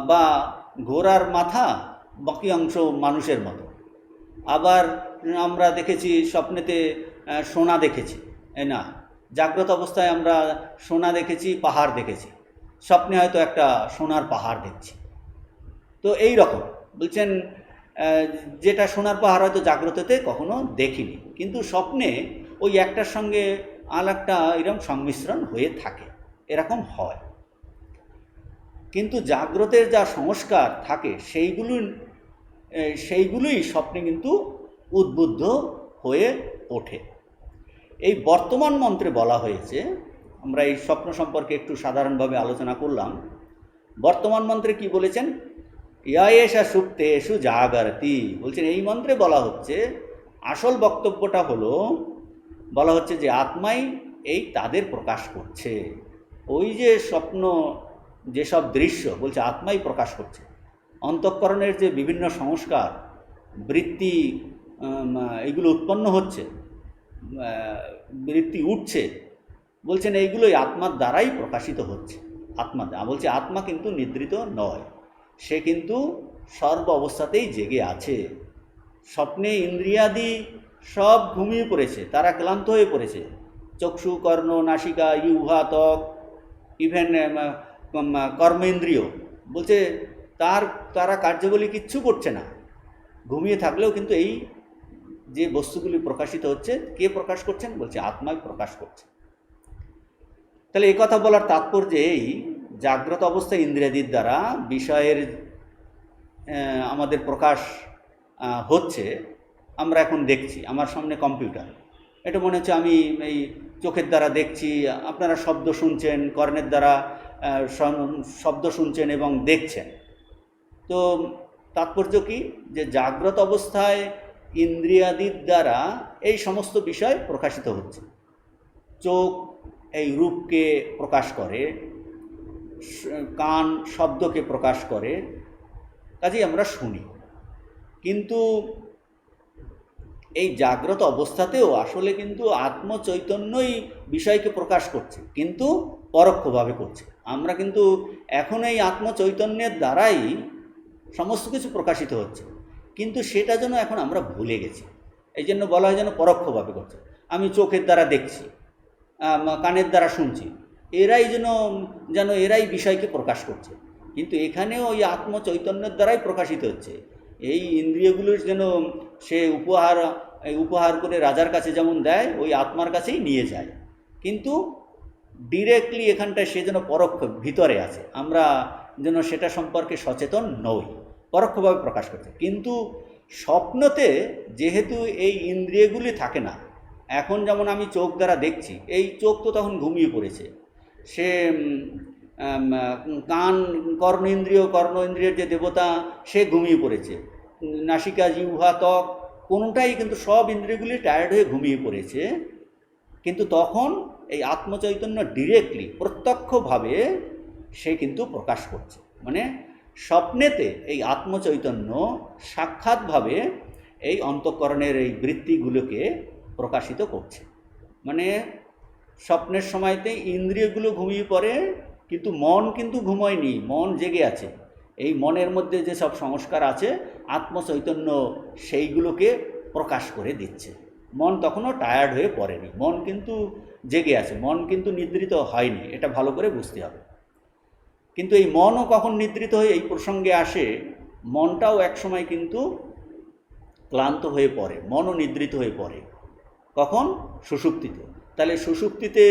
বা ঘোড়ার মাথা বাকি অংশ মানুষের মতো। আবার আমরা দেখেছি স্বপ্নেতে সোনা দেখেছি, না, জাগ্রত অবস্থায় আমরা সোনা দেখেছি, পাহাড় দেখেছি, স্বপ্নে হয়তো একটা সোনার পাহাড় দেখছি। তো এই রকম বলছেন, যেটা সোনার পাহাড় হয়তো জাগ্রততে কখনো দেখিনি, কিন্তু স্বপ্নে ওই একটার সঙ্গে আর একটা এরকম সংমিশ্রণ হয়ে থাকে, এরকম হয়। কিন্তু জাগ্রতের যা সংস্কার থাকে, সেইগুলোই স্বপ্নে কিন্তু উদ্বুদ্ধ হয়ে ওঠে। এই বর্তমান মন্ত্রে বলা হয়েছে, আমরা এই স্বপ্ন সম্পর্কে একটু সাধারণভাবে আলোচনা করলাম। বর্তমান মন্ত্রে কি বলেছেন? ইয়েষা সুপ্তেষু জাগরতি। বলছেন এই মন্ত্রে বলা হচ্ছে, আসল বক্তব্যটা হলো, বলা হচ্ছে যে আত্মাই এই তাদের প্রকাশ করছে। ওই যে স্বপ্ন, যেসব দৃশ্য, বলছে আত্মাই প্রকাশ করছে। অন্তঃকরণের যে বিভিন্ন সংস্কার, বৃত্তি, এগুলো উৎপন্ন হচ্ছে, বৃত্তি উঠছে, বলছেন এইগুলোই আত্মার দ্বারাই প্রকাশিত হচ্ছে। বলছে আত্মা কিন্তু নিদ্রিত নয়, সে কিন্তু সর্ব অবস্থাতেই জেগে আছে। স্বপ্নে ইন্দ্রিয়াদি সব ঘুমিয়ে পড়েছে, তারা ক্লান্ত হয়ে পড়েছে। চক্ষু, কর্ণ, নাসিকা, জিহ্বা, ত্বক, ইভেন কর্মেন্দ্রিয়, বলছে তারা কার্যবলী কিচ্ছু করছে না, ঘুমিয়ে থাকলেও কিন্তু এই যে বস্তুগুলি প্রকাশিত হচ্ছে, কে প্রকাশ করছেন? বলছে আত্মাই প্রকাশ করছে। তাহলে এই কথা বলার তাৎপর্য এই, জাগ্রত অবস্থায় ইন্দ্রিয়াদির দ্বারা বিষয়ের আমাদের প্রকাশ হচ্ছে। আমরা এখন দেখছি, আমার সামনে কম্পিউটার, এটা মনে হচ্ছে আমি এই চোখের দ্বারা দেখছি, আপনারা শব্দ শুনছেন, কর্ণের দ্বারা শব্দ শুনছেন এবং দেখছেন। তো তাৎপর্য কি? যে জাগ্রত অবস্থায় ইন্দ্রিয়াদির দ্বারা এই সমস্ত বিষয় প্রকাশিত হচ্ছে। চোখ এই রূপকে প্রকাশ করে, কান শব্দকে প্রকাশ করে, কাজেই আমরা শুনি। কিন্তু এই জাগ্রত অবস্থাতেও আসলে কিন্তু আত্মচৈতন্যই বিষয়কে প্রকাশ করছে, কিন্তু পরোক্ষভাবে করছে। আমরা কিন্তু এখন এই আত্মচৈতন্যের দ্বারাই সমস্ত কিছু প্রকাশিত হচ্ছে, কিন্তু সেটা যেন এখন আমরা ভুলে গেছি। এই জন্য বলা হয় যেন পরোক্ষভাবে করছে। আমি চোখের দ্বারা দেখছি, কানের দ্বারা শুনছি, এরাই বিষয়কে প্রকাশ করছে, কিন্তু এখানেও ওই আত্মচৈতন্যের দ্বারাই প্রকাশিত হচ্ছে। এই ইন্দ্রিয়গুলোর যেন সে উপহার করে রাজার কাছে যেমন দেয়, ওই আত্মার কাছেই নিয়ে যায়, কিন্তু ডিরেক্টলি এখানটায় সে যেন পরোক্ষ ভিতরে আছে, আমরা যেন সেটা সম্পর্কে সচেতন নই, পরোক্ষভাবে প্রকাশ করছে। কিন্তু স্বপ্নতে যেহেতু এই ইন্দ্রিয়গুলি থাকে না, এখন যেমন আমি চোখ দ্বারা দেখছি, এই চোখ তো তখন ঘুমিয়ে পড়েছে, সে কান কর্ণ ইন্দ্রিয়ের যে দেবতা, সে ঘুমিয়ে পড়েছে, নাসিকা জিহ্বা ত্বক কোনোটাই কিন্তু সব ইন্দ্রিয়গুলি টায়ার্ড হয়ে ঘুমিয়ে পড়েছে। কিন্তু তখন এই আত্মচৈতন্য ডিরেক্টলি প্রত্যক্ষভাবে সে কিন্তু প্রকাশ করছে, মানে স্বপ্নেতে এই আত্মচৈতন্য সাক্ষাৎভাবে এই অন্তঃকরণের এই বৃত্তিগুলোকে প্রকাশিত করছে। মানে স্বপ্নের সময়তে ইন্দ্রিয়গুলো ঘুমিয়ে পড়ে, কিন্তু মন কিন্তু ঘুমোয়নি, মন জেগে আছে। এই মনের মধ্যে যে সব সংস্কার আছে, আত্মচৈতন্য সেইগুলোকে প্রকাশ করে দিচ্ছে। মন তখনও টায়ার্ড হয়ে পড়েনি, মন কিন্তু জেগে আছে, মন কিন্তু নিদ্রিত হয়নি, এটা ভালো করে বুঝতে হবে। কিন্তু এই মনও কখন নিদ্রিত হয়ে এই প্রসঙ্গে আসে, মনটাও একসময় কিন্তু ক্লান্ত হয়ে পড়ে, মনও নিদ্রিত হয়ে পড়ে। কখন? সুষুপ্তিতে। তাহলে সুষুপ্তিতে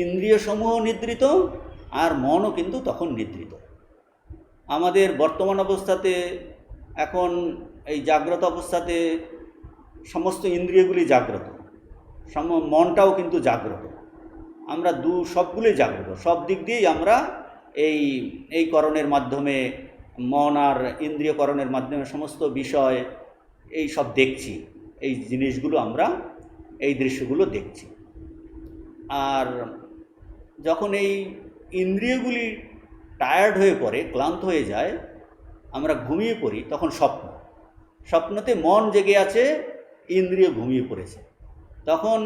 ইন্দ্রিয়সমূহ নিদ্রিত, আর মনও কিন্তু তখন নিদ্রিত। আমাদের বর্তমান অবস্থাতে এখন এই জাগ্রত অবস্থাতে সমস্ত ইন্দ্রিয়গুলি জাগ্রত, মনটাও কিন্তু জাগ্রত, আমরা সবগুলোই জাগ্রত, সব দিক দিয়েই আমরা এই করণের মাধ্যমে, মন আর ইন্দ্রিয়করণের মাধ্যমে সমস্ত বিষয় এই সব দেখছি, এই জিনিসগুলো আমরা এই দৃশ্যগুলো দেখছি। আর যখন এই ইন্দ্রিয়গুলি টায়ার্ড হয়ে পড়ে, ক্লান্ত হয়ে যায়, আমরা ঘুমিয়ে পড়ি, তখন স্বপ্নতে মন জেগে আছে, ইন্দ্রিয় ঘুমিয়ে পড়েছে। তখন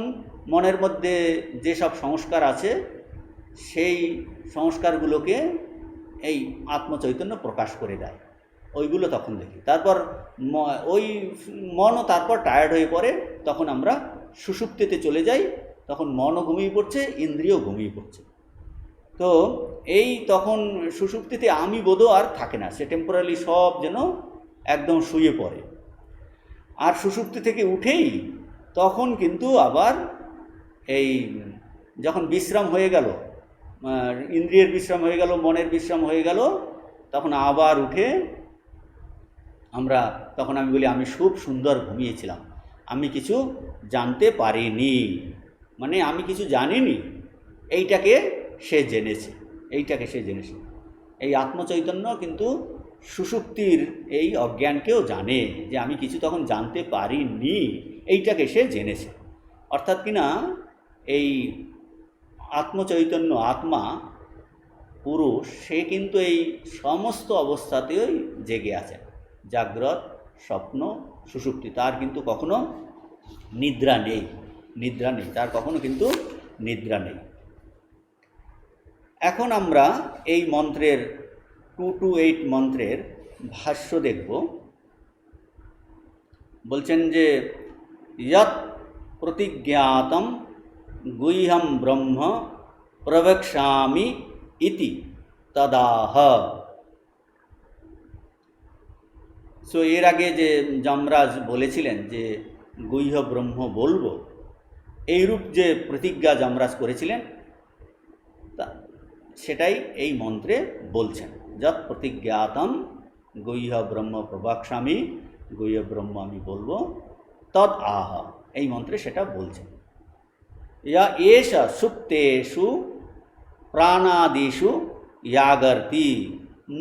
মনের মধ্যে যেসব সংস্কার আছে, সেই সংস্কারগুলোকে এই আত্মচৈতন্য প্রকাশ করে দেয়, ওইগুলো তখন দেখি। তারপর ওই মনও তারপর টায়ার্ড হয়ে পড়ে, তখন আমরা সুষুপ্তিতে চলে যাই, তখন মনও ঘুমিয়ে পড়ছে, ইন্দ্রিয় ঘুমিয়ে পড়ছে। তো এই তখন সুষুপ্তিতে আমি বোধও আর থাকে না, সে টেম্পোরারি সব যেন একদম শুয়ে পড়ে। আর সুষুপ্তি থেকে উঠেই তখন কিন্তু আবার এই যখন বিশ্রাম হয়ে গেল, ইন্দ্রিয়ের বিশ্রাম হয়ে গেল, মনের বিশ্রাম হয়ে গেল, তখন আবার উঠে তখন আমি বলি আমি খুব সুন্দর ঘুমিয়েছিলাম, আমি কিছু জানতে পারিনি, মানে আমি কিছু জানিনি, এইটাকে সে জেনেছে। এই আত্মচৈতন্য কিন্তু সুষুপ্তির এই অজ্ঞানকেও জানে, যে আমি কিছু তখন জানতে পারিনি, এইটাকে সে জেনেছে। অর্থাৎ কিনা এই আত্মচৈতন্য, আত্মা পুরুষ, সে কিন্তু এই সমস্ত অবস্থাতেই জেগে আছে, জাগ্রত, স্বপ্ন, সুষুপ্তি, তার কিন্তু কখনো নিদ্রা নেই, তার কখনো কিন্তু নিদ্রা নেই। এখন আমরা এই মন্ত্রের 228 মন্ত্রের ভাষ্য দেখব। বলছেন যে যৎ প্রতিজ্ঞাতম গুহ্যম ব্রহ্ম প্রবক্ষ্যামি ইতি তদাহ। সো এর আগে যে যমরাজ বলেছিলেন যে গুহ্য ব্রহ্ম বলবো, এইরূপ যে প্রতিজ্ঞা যমরাজ করেছিলেন তা সেটাই এই মন্ত্রে বলছেন। যৎ প্রতিজ্ঞাতম গুহ্য ব্রহ্ম প্রবক্ষ্যামি, গুহ্য ব্রহ্ম আমি বলবো, তদ আহ, এই মন্ত্রে সেটা বলছেন। ইয়া এষ সুপ্তেষু প্রাণাদিষু ইয়াগর্তি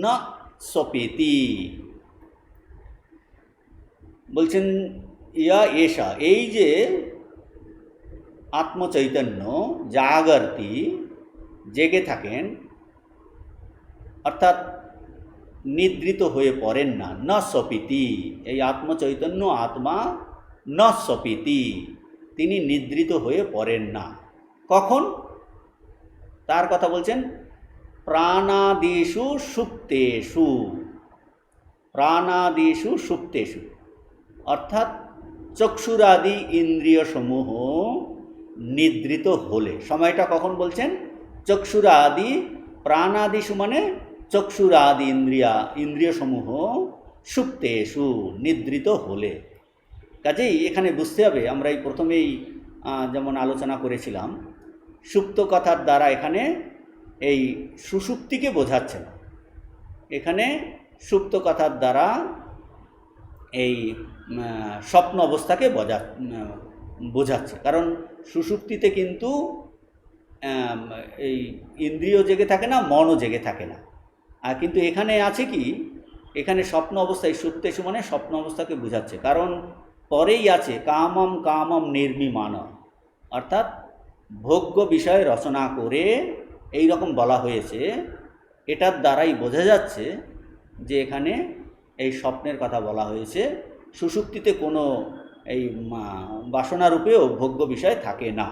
ন স্বপেতি। বলছেন ইয়া এষা, এই যে আত্মচৈতন্য জাগর্তি জেগে থাকেন, অর্থাৎ নিদ্রিত হয়ে পড়েন না, ন স্বপিতি, এই আত্মচৈতন্য আত্মা ন স্বপিতি, তিনি নিদ্রিত হয়ে পড়েন না। কখন? তার কথা বলছেন প্রাণাদিষু সুপ্তেষু, প্রাণাদিষু সুপ্তেষু, অর্থাৎ চক্ষুরাদি ইন্দ্রিয় সমূহ নিদ্রিত হলে। সময়টা কখন বলছেন? চক্ষুরাদি, প্রাণাদিষু মানে চক্ষুরাদি ইন্দ্রিয় সমূহ সুপ্তেষু নিদ্রিত হলে। কাজেই এখানে বুঝতে হবে, আমরা এই প্রথমেই যেমন আলোচনা করেছিলাম, সুপ্ত কথার দ্বারা এখানে এই সুষুপ্তিকে বোঝাচ্ছে না, এখানে সুপ্ত কথার দ্বারা এই স্বপ্ন অবস্থাকে বোঝাচ্ছে। কারণ সুষুপ্তিতে কিন্তু এই ইন্দ্রিয় জেগে থাকে না, মনও জেগে থাকে না। আর কিন্তু এখানে আছে কি, এখানে স্বপ্ন অবস্থায়, সুপ্তেষু মানে স্বপ্ন অবস্থাকে বোঝাচ্ছে। কারণ পরেই আছে কামম কামম নির্মিমান, অর্থাৎ ভোগ্য বিষয় রচনা করে এই রকম বলা হয়েছে। এটার দ্বারাই বোঝা যাচ্ছে যে এখানে এই স্বপ্নের কথা বলা হয়েছে। সুষুপ্তিতে কোনো এই বাসনারূপেও ভোগ্য বিষয় থাকে না।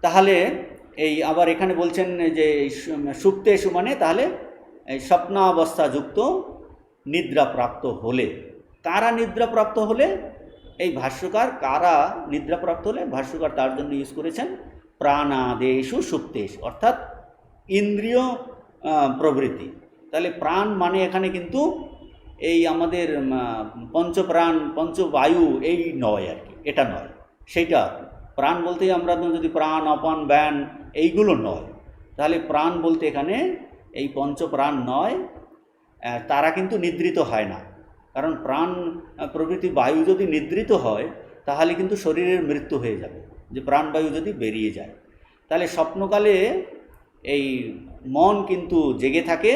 তাহলে এই আবার এখানে বলছেন যে সুপ্তেষু মানে তাহলে এই স্বপ্নাবস্থাযুক্ত নিদ্রাপ্রাপ্ত হলে। কারা নিদ্রাপ্রাপ্ত হলে? এই ভাষ্যকার কারা নিদ্রাপ্রাপ্ত হলে, ভাষ্যকার তার জন্য ইউজ করেছেন প্রাণাদেষু সুপ্তেষু, অর্থাৎ ইন্দ্রিয় প্রবৃত্তি। তাহলে প্রাণ মানে এখানে কিন্তু এই আমাদের পঞ্চপ্রাণ পঞ্চবায়ু এই নয় আর কি, এটা নয়। সেইটা প্রাণ বলতে আমরা যদি প্রাণ অপান ব্যান এইগুলো নয়, তাহলে প্রাণ বলতে এখানে এই পঞ্চপ্রাণ নয়, তারা কিন্তু নিদ্রিত হয় না। কারণ প্রাণ প্রভৃতি বায়ু যদি নিদ্রিত হয় তাহলে কিন্তু শরীরের মৃত্যু হয়ে যাবে, যে প্রাণবায়ু যদি বেরিয়ে যায়। তাহলে স্বপ্নকালে এই মন কিন্তু জেগে থাকে,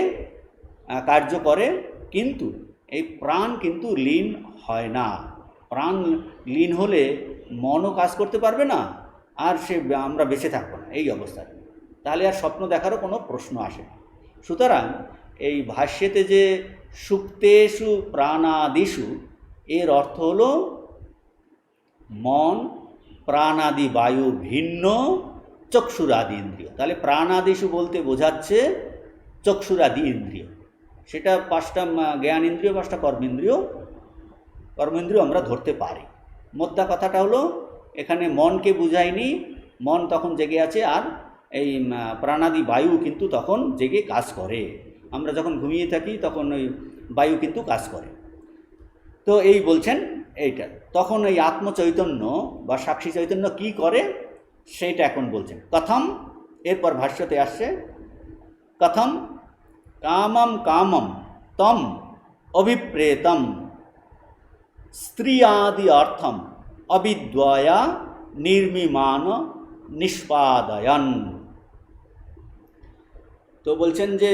কার্য করে, কিন্তু এই প্রাণ কিন্তু লীন হয় না। প্রাণ লীন হলে মনও কাজ করতে পারবে না, আর আমরা বেঁচে থাকবো না এই অবস্থায়। তাহলে আর স্বপ্ন দেখারও কোনো প্রশ্ন আসে না। সুতরাং এই ভাষ্যেতে যে সুপ্তেষু প্রাণাদিষু, এর অর্থ হলো মন, প্রাণাদি বায়ু ভিন্ন চক্ষুরাদি ইন্দ্রিয়। তাহলে প্রাণাদিষু বলতে বোঝাচ্ছে চক্ষুরাদি ইন্দ্রিয়। সেটা 5টা জ্ঞান ইন্দ্রিয়, 5টা কর্মেন্দ্রিয় আমরা ধরতে পারি। মোদ্দা কথাটা হলো এখানে মনকে বুঝায়নি, মন তখন জেগে আছে, আর এই প্রাণাদি বায়ু কিন্তু তখন জেগে কাজ করে। আমরা যখন ঘুমিয়ে থাকি তখন ওই বায়ু কিন্তু কাজ করে। তো এই বলছেন এইটা, তখন এই আত্মচৈতন্য বা সাক্ষী চৈতন্য কি করে সেইটা এখন বলছেন। কথম, এরপর ভাষ্যতে আসছে কথম কামম কামম তম অভিপ্রেতম স্ত্রিয়াদি অর্থম অবিদ্বয়া নির্মিমান নিষ্পাদয়ন। তো বলছেন যে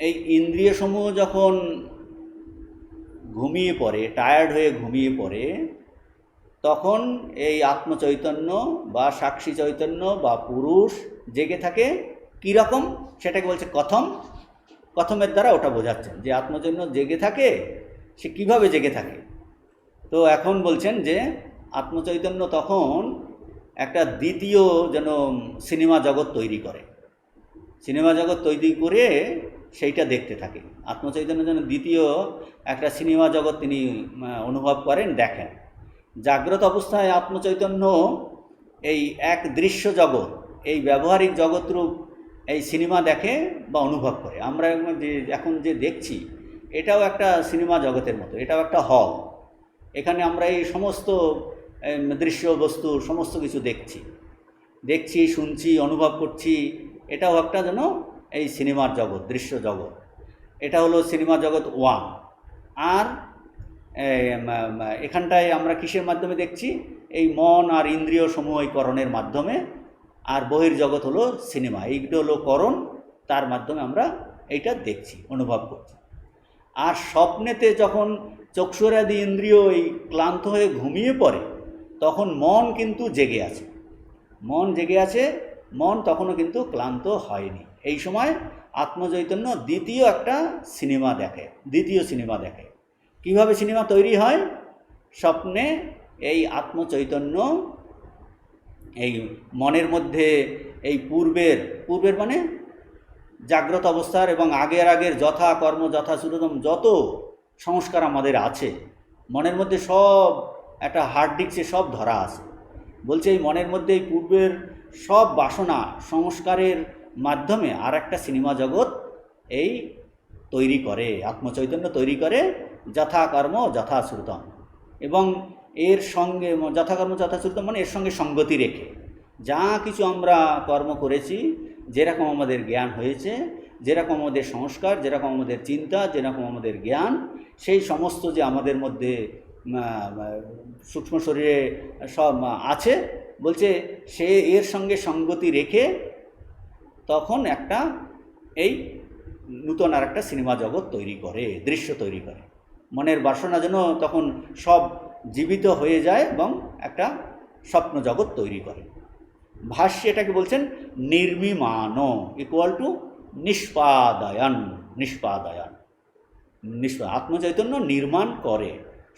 এই ইন্দ্রিয় সমূহ যখন ঘুমিয়ে পড়ে, টায়ার্ড হয়ে ঘুমিয়ে পড়ে, তখন এই আত্মচৈতন্য বা সাক্ষী চৈতন্য বা পুরুষ জেগে থাকে। কীরকম সেটাকে বলছে কথম। কথমের দ্বারা ওটা বোঝাচ্ছেন যে আত্মচৈতন্য জেগে থাকে, সে কিভাবে জেগে থাকে। তো এখন বলছেন যে আত্মচৈতন্য তখন একটা দ্বিতীয় যেন সিনেমা জগৎ তৈরি করে, সিনেমা জগৎ তৈরি করে সেইটা দেখতে থাকে। আত্মচৈতন্য যেন দ্বিতীয় একটা সিনেমা জগৎ তিনি অনুভব করেন, দেখেন। জাগ্রত অবস্থায় আত্মচৈতন্য এই এক দৃশ্য জগৎ, এই ব্যবহারিক জগৎরূপ এই সিনেমা দেখে বা অনুভব করে। আমরা যে এখন যে দেখছি এটাও একটা সিনেমা জগতের মতো, এটাও একটা হল। এখানে আমরা এই সমস্ত দৃশ্য বস্তু সমস্ত কিছু দেখছি শুনছি অনুভব করছি। এটাও একটা যেন এই সিনেমার জগৎ, দৃশ্য জগৎ। এটা হলো সিনেমা জগৎ 1। আর এখানটায় আমরা কিসের মাধ্যমে দেখছি? এই মন আর ইন্দ্রিয় সমূহীকরণের মাধ্যমে। আর বহির্জগৎ হলো সিনেমা, এইটা হলো করণ, তার মাধ্যমে আমরা এইটা দেখছি, অনুভব করছি। আর স্বপ্নেতে যখন চক্ষুরাদি ইন্দ্রিয় এই ক্লান্ত হয়ে ঘুমিয়ে পড়ে, তখন মন কিন্তু জেগে আছে, মন তখনও কিন্তু ক্লান্ত হয়নি। এই সময় আত্মচৈতন্য দ্বিতীয় সিনেমা দেখে। কিভাবে সিনেমা তৈরি হয়? স্বপ্নে এই আত্মচৈতন্য এই মনের মধ্যে এই পূর্বের মানে জাগ্রত অবস্থার এবং আগের যথা কর্ম যথা শ্রুতম যত সংস্কার আমাদের আছে, মনের মধ্যে সব একটা হার্ড ডিস্কে সব ধরা আছে। বলছে এই মনের মধ্যে এই পূর্বের সব বাসনা সংস্কারের মাধ্যমে আর একটা সিনেমা জগৎ এই তৈরি করে, আত্মচৈতন্য তৈরি করে, যথা কর্ম যথা শ্রুতম। এবং এর সঙ্গে যথাকর্ম যথাশ্রুতম মানে এর সঙ্গে সঙ্গতি রেখে যা কিছু আমরা কর্ম করেছি, যেরকম আমাদের জ্ঞান হয়েছে, যেরকম আমাদের সংস্কার, যেরকম আমাদের চিন্তা, যেরকম আমাদের জ্ঞান, সেই সমস্ত যে আমাদের মধ্যে সূক্ষ্ম শরীরে সব আছে, বলছে সে এর সঙ্গে সঙ্গতি রেখে তখন একটা এই নূতন আর একটা সিনেমা জগৎ তৈরি করে, দৃশ্য তৈরি করে। মনের বাসনা যেন তখন সব জীবিত হয়ে যায় এবং একটা স্বপ্ন জগৎ তৈরি করে। ভাষ্যে এটাকে বলছেন নির্মিমান ইকুয়াল টু নিষ্পাদয়ন। আত্মচৈতন্য নির্মাণ করে,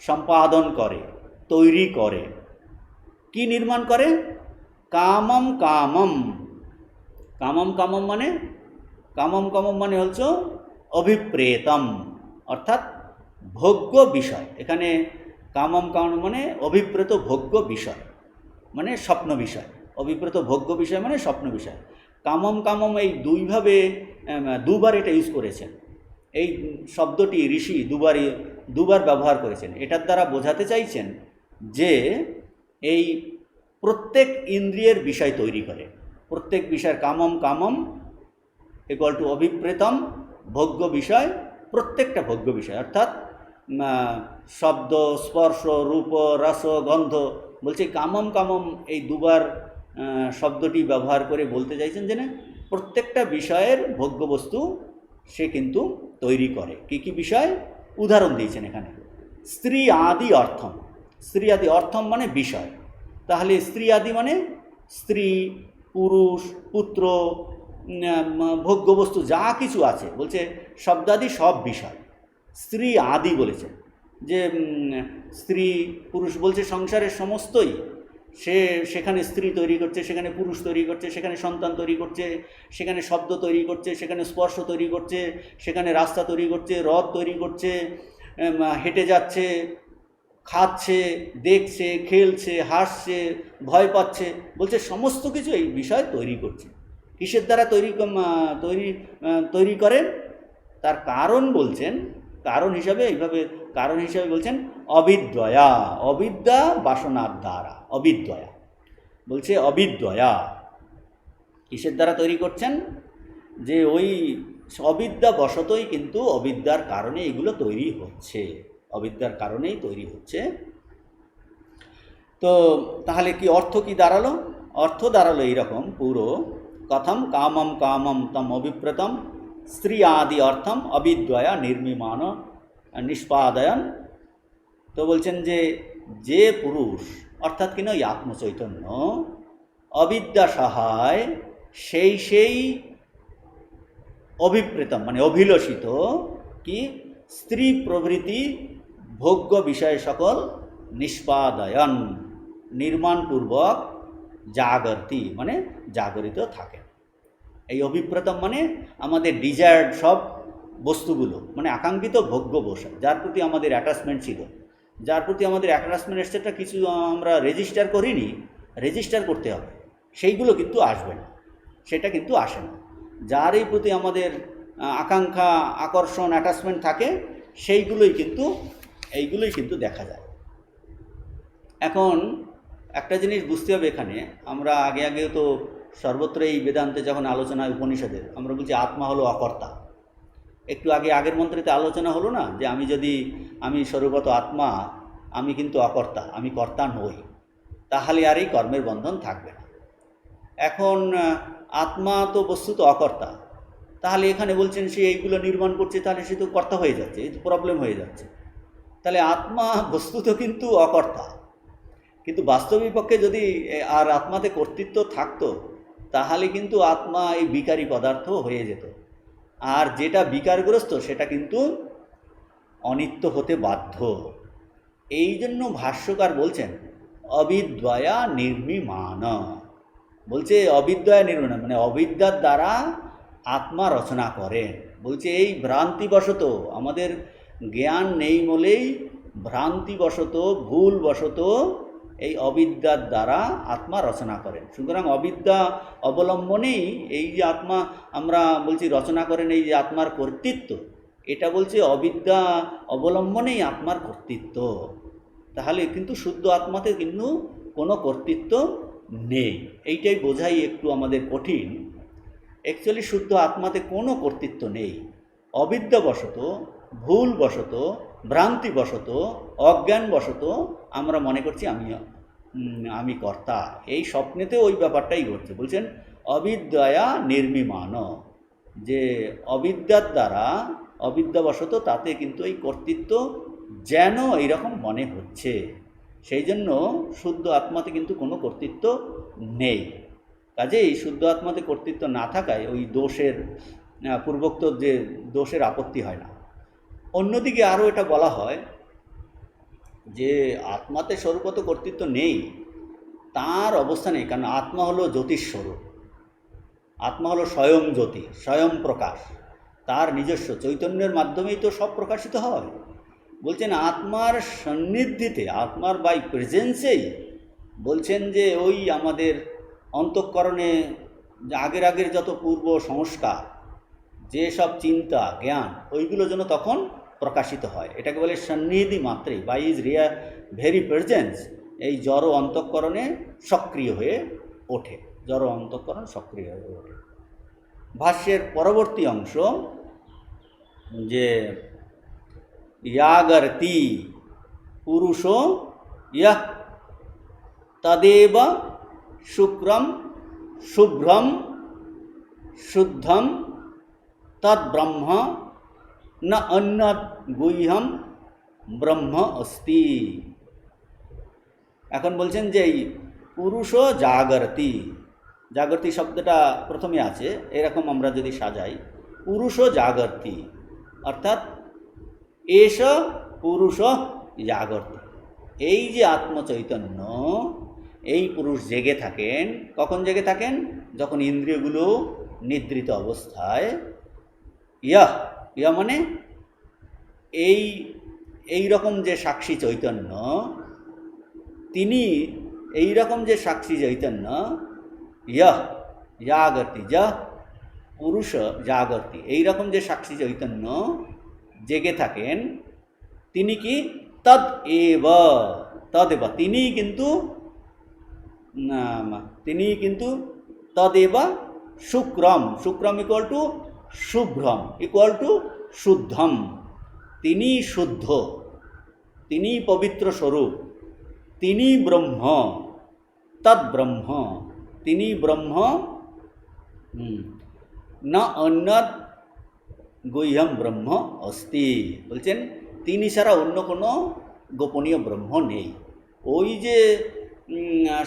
সম্পাদন করে, তৈরি করে। কি নির্মাণ করে? কামম মানে হচ্ছে অভিপ্রেতম, অর্থাৎ ভোগ্য বিষয়। এখানে কামম মানে অভিপ্রেত ভোগ্য বিষয়, মানে স্বপ্ন বিষয়। অভিপ্রেত ভোগ্য বিষয় মানে স্বপ্ন বিষয়। কামম এই দুবার এটা ইউজ করেছেন। এই শব্দটি ঋষি দুবার ব্যবহার করেছেন। এটার দ্বারা বোঝাতে চাইছেন যে এই প্রত্যেক ইন্দ্রিয়ের বিষয় তৈরি করে, প্রত্যেক বিষয়ের কামম ইকুয়াল টু অভিপ্রেতম ভোগ্য বিষয়, প্রত্যেকটা ভোগ্য বিষয়, অর্থাৎ শব্দ, স্পর্শ, রূপ, রস, গন্ধ। বলছে কামম এই দুবার শব্দটি ব্যবহার করে বলতে চাইছেন যে না, প্রত্যেকটা বিষয়ের ভোগ্য বস্তু সে কিন্তু তৈরি করে। কি বিষয়? উদাহরণ দিয়েছেন এখানে। স্ত্রী আদি অর্থম মানে বিষয়। তাহলে স্ত্রী আদি মানে স্ত্রী, পুরুষ, পুত্র, ভোগ্য বস্তু যা কিছু আছে, বলছে শব্দাদি সব বিষয়। স্ত্রী আদি বলেছে, যে স্ত্রী পুরুষ, বলছে সংসারের সমস্তই সেখানে স্ত্রী তৈরি করছে, সেখানে পুরুষ তৈরি করছে, সেখানে সন্তান তৈরি করছে, সেখানে শব্দ তৈরি করছে, সেখানে স্পর্শ তৈরি করছে, সেখানে রাস্তা তৈরি করছে, রথ তৈরি করছে, হেঁটে যাচ্ছে, খাচ্ছে, দেখছে, খেলছে, হাসছে, ভয় পাচ্ছে। বলছে সমস্ত কিছু এই বিষয় তৈরি করছে। কিসের দ্বারা তৈরি করেন? তার কারণ বলছেন, কারণ হিসাবে বলছেন অবিদ্যা বাসনার দ্বারা। বলছে অবিদ্যয়া কিসের দ্বারা তৈরি করছেন? যে ওই অবিদ্যা বশতই কিন্তু অবিদ্যার কারণে এগুলো তৈরি হচ্ছে, অবিদ্যার কারণেই তৈরি হচ্ছে। তো তাহলে কি অর্থ কি দাঁড়ালো? অর্থ দাঁড়ালো এইরকম পুরো কথম কামম তম অভিপ্রেতম স্ত্রী আদি অর্থম অবিদ্যয়া নির্মিমান নিষ্পাদয়ন। তো বলছেন যে পুরুষ অর্থাৎ কিনা ওই আত্মচৈতন্য অবিদ্যা সহায় সেই অভিপ্রেতম মানে অভিলষিত কি স্ত্রী প্রভৃতি ভোগ্য বিষয় সকল নিষ্পাদয়ন নির্মাণপূর্বক জাগর্তি মানে জাগরিত থাকে। এই অভিপ্রেতম মানে আমাদের ডিজায়ার্ড সব বস্তুগুলো, মানে আকাঙ্ক্ষিত ভোগ্য বিষয়, যার প্রতি আমাদের অ্যাটাচমেন্ট ছিল, যার প্রতি আমাদের অ্যাটাচমেন্ট সেটা কিছু আমরা রেজিস্টার করিনি, রেজিস্টার করতে হবে, সেইগুলো কিন্তু আসবে না, সেটা কিন্তু আসে না। যারই প্রতি আমাদের আকাঙ্ক্ষা, আকর্ষণ, অ্যাটাচমেন্ট থাকে, এইগুলোই কিন্তু দেখা যায়। এখন একটা জিনিস বুঝতে হবে এখানে, আমরা আগেও তো সর্বত্র এই বেদান্তে যখন আলোচনা উপনিষদের, আমরা বলছি আত্মা হলো অকর্তা। একটু আগের মন্ত্রেতে আলোচনা হলো না যে আমি স্বরূপত আত্মা, আমি কিন্তু অকর্তা, আমি কর্তা নই, তাহলে আর এই কর্মের বন্ধন থাকবে না। এখন আত্মা তো বস্তুত অকর্তা, তাহলে এখানে বলছেন সে এইগুলো নির্মাণ করছে, তাহলে সে তো কর্তা হয়ে যাচ্ছে, এই তো প্রবলেম হয়ে যাচ্ছে। তাহলে আত্মা বস্তুত কিন্তু অকর্তা, কিন্তু বাস্তবিক পক্ষে যদি আর আত্মাতে কর্তৃত্ব থাকতো, তাহলে কিন্তু আত্মা এই বিকারী পদার্থ হয়ে যেত, আর যেটা বিকারগ্রস্ত সেটা কিন্তু অনিত্য হতে বাধ্য। এই জন্য ভাষ্যকার বলছেন অবিদ্যয়া নির্মিমান, বলছে অবিদ্যয়া নির্মাণ মানে অবিদ্যার দ্বারা আত্মা রচনা করেন। বলছে এই ভ্রান্তিবশত, আমাদের জ্ঞান নেই বলেই ভ্রান্তিবশত, ভুলবশত এই অবিদ্যার দ্বারা আত্মা রচনা করেন। সুতরাং অবিদ্যা অবলম্বনেই এই যে আত্মা, আমরা বলছি রচনা করেন, এই যে আত্মার কর্তৃত্ব, এটা বলছে অবিদ্যা অবলম্বনেই আত্মার কর্তৃত্ব। তাহলে কিন্তু শুদ্ধ আত্মাতে কিন্তু কোনো কর্তৃত্ব নেই। এইটাই বোঝাই একটু আমাদের কঠিন। অ্যাকচুয়ালি শুদ্ধ আত্মাতে কোনো কর্তৃত্ব নেই। অবিদ্যাবশত, ভুলবশত, ভ্রান্তিবশত, অজ্ঞানবশত আমরা মনে করছি আমি কর্তা। এই স্বপ্নেতে ওই ব্যাপারটাই ঘটছে। বলছেন অবিদ্যয়া নির্মিমান, যে অবিদ্যার দ্বারা, অবিদ্যাবশত তাতে কিন্তু এই কর্তৃত্ব যেন এইরকম মনে হচ্ছে। সেই জন্য শুদ্ধ আত্মাতে কিন্তু কোনো কর্তৃত্ব নেই। কাজেই শুদ্ধ আত্মাতে কর্তৃত্ব না থাকায় ওই দোষের, পূর্বোক্ত যে দোষের আপত্তি হয় না। অন্যদিকে আরও এটা বলা হয় যে আত্মাতে স্বরূপত কর্তৃত্ব নেই, তার অবস্থা নেই, কারণ আত্মা হলো জ্যোতিস্বরূপ, আত্মা হলো স্বয়ং জ্যোতি, স্বয়ং প্রকাশ, তার নিজস্ব চৈতন্যের মাধ্যমেই তো সব প্রকাশিত হয়। বলছেন আত্মার সান্নিধ্যেতে, আত্মার বাই প্রেজেন্সেই, বলছেন যে ওই আমাদের অন্তঃকরণে আগের যত পূর্ব সংস্কার, যেসব চিন্তা, জ্ঞান, ওইগুলো যেন তখন প্রকাশিত হয়। এটাকে বলে সান্নিধি মাত্রেই, বাই ইজ ভেরি প্রেজেন্স, এই জড় অন্তঃকরণে সক্রিয় হয়ে ওঠে, জড় অন্তঃকরণ সক্রিয় হয়ে ওঠে। ভাষ্যের পরবর্তী অংশ যে ইয়াগর্তি পুরুষো ইয়ঃ তদেব শুক্রম শুভ্রম শুদ্ধম তদ্ব্রহ্ম ন অন্যৎ গুহ্যম ব্রহ্ম অস্তি। এখন বলছেন যে এই পুরুষো জাগর্তি, জাগর্তি শব্দটা প্রথমে আছে, এরকম আমরা যদি সাজাই, পুরুষো জাগর্তি অর্থাৎ এষ পুরুষ জাগর্তি, এই যে আত্মচৈতন্য, এই পুরুষ জেগে থাকেন। কখন জেগে থাকেন? যখন ইন্দ্রিয়গুলো নিদ্রিত অবস্থায়। ইয়া মানে এই রকম যে সাক্ষী চৈতন্য, তিনি এই রকম যে সাক্ষী চৈতন্য, জাগর্তি, পুরুষ জাগর্তি, এই রকম যে সাক্ষী চৈতন্য জেগে থাকেন, তিনি কি তদেব, তিনি কিন্তু তদেব শুক্রম, শুক্রম equal to Shubhram equal to শুদ্ধম, তিনি শুদ্ধ, তিনি পবিত্র স্বরূপ, তিনি ব্রহ্ম, তদ্ব্রহ্ম, তিনি ব্রহ্ম, না অন্যৎ গুহ্যম ব্রহ্ম অস্তি। বলছেন তিনি ছাড়া অন্য কোনো গোপনীয় ব্রহ্ম নেই। ওই যে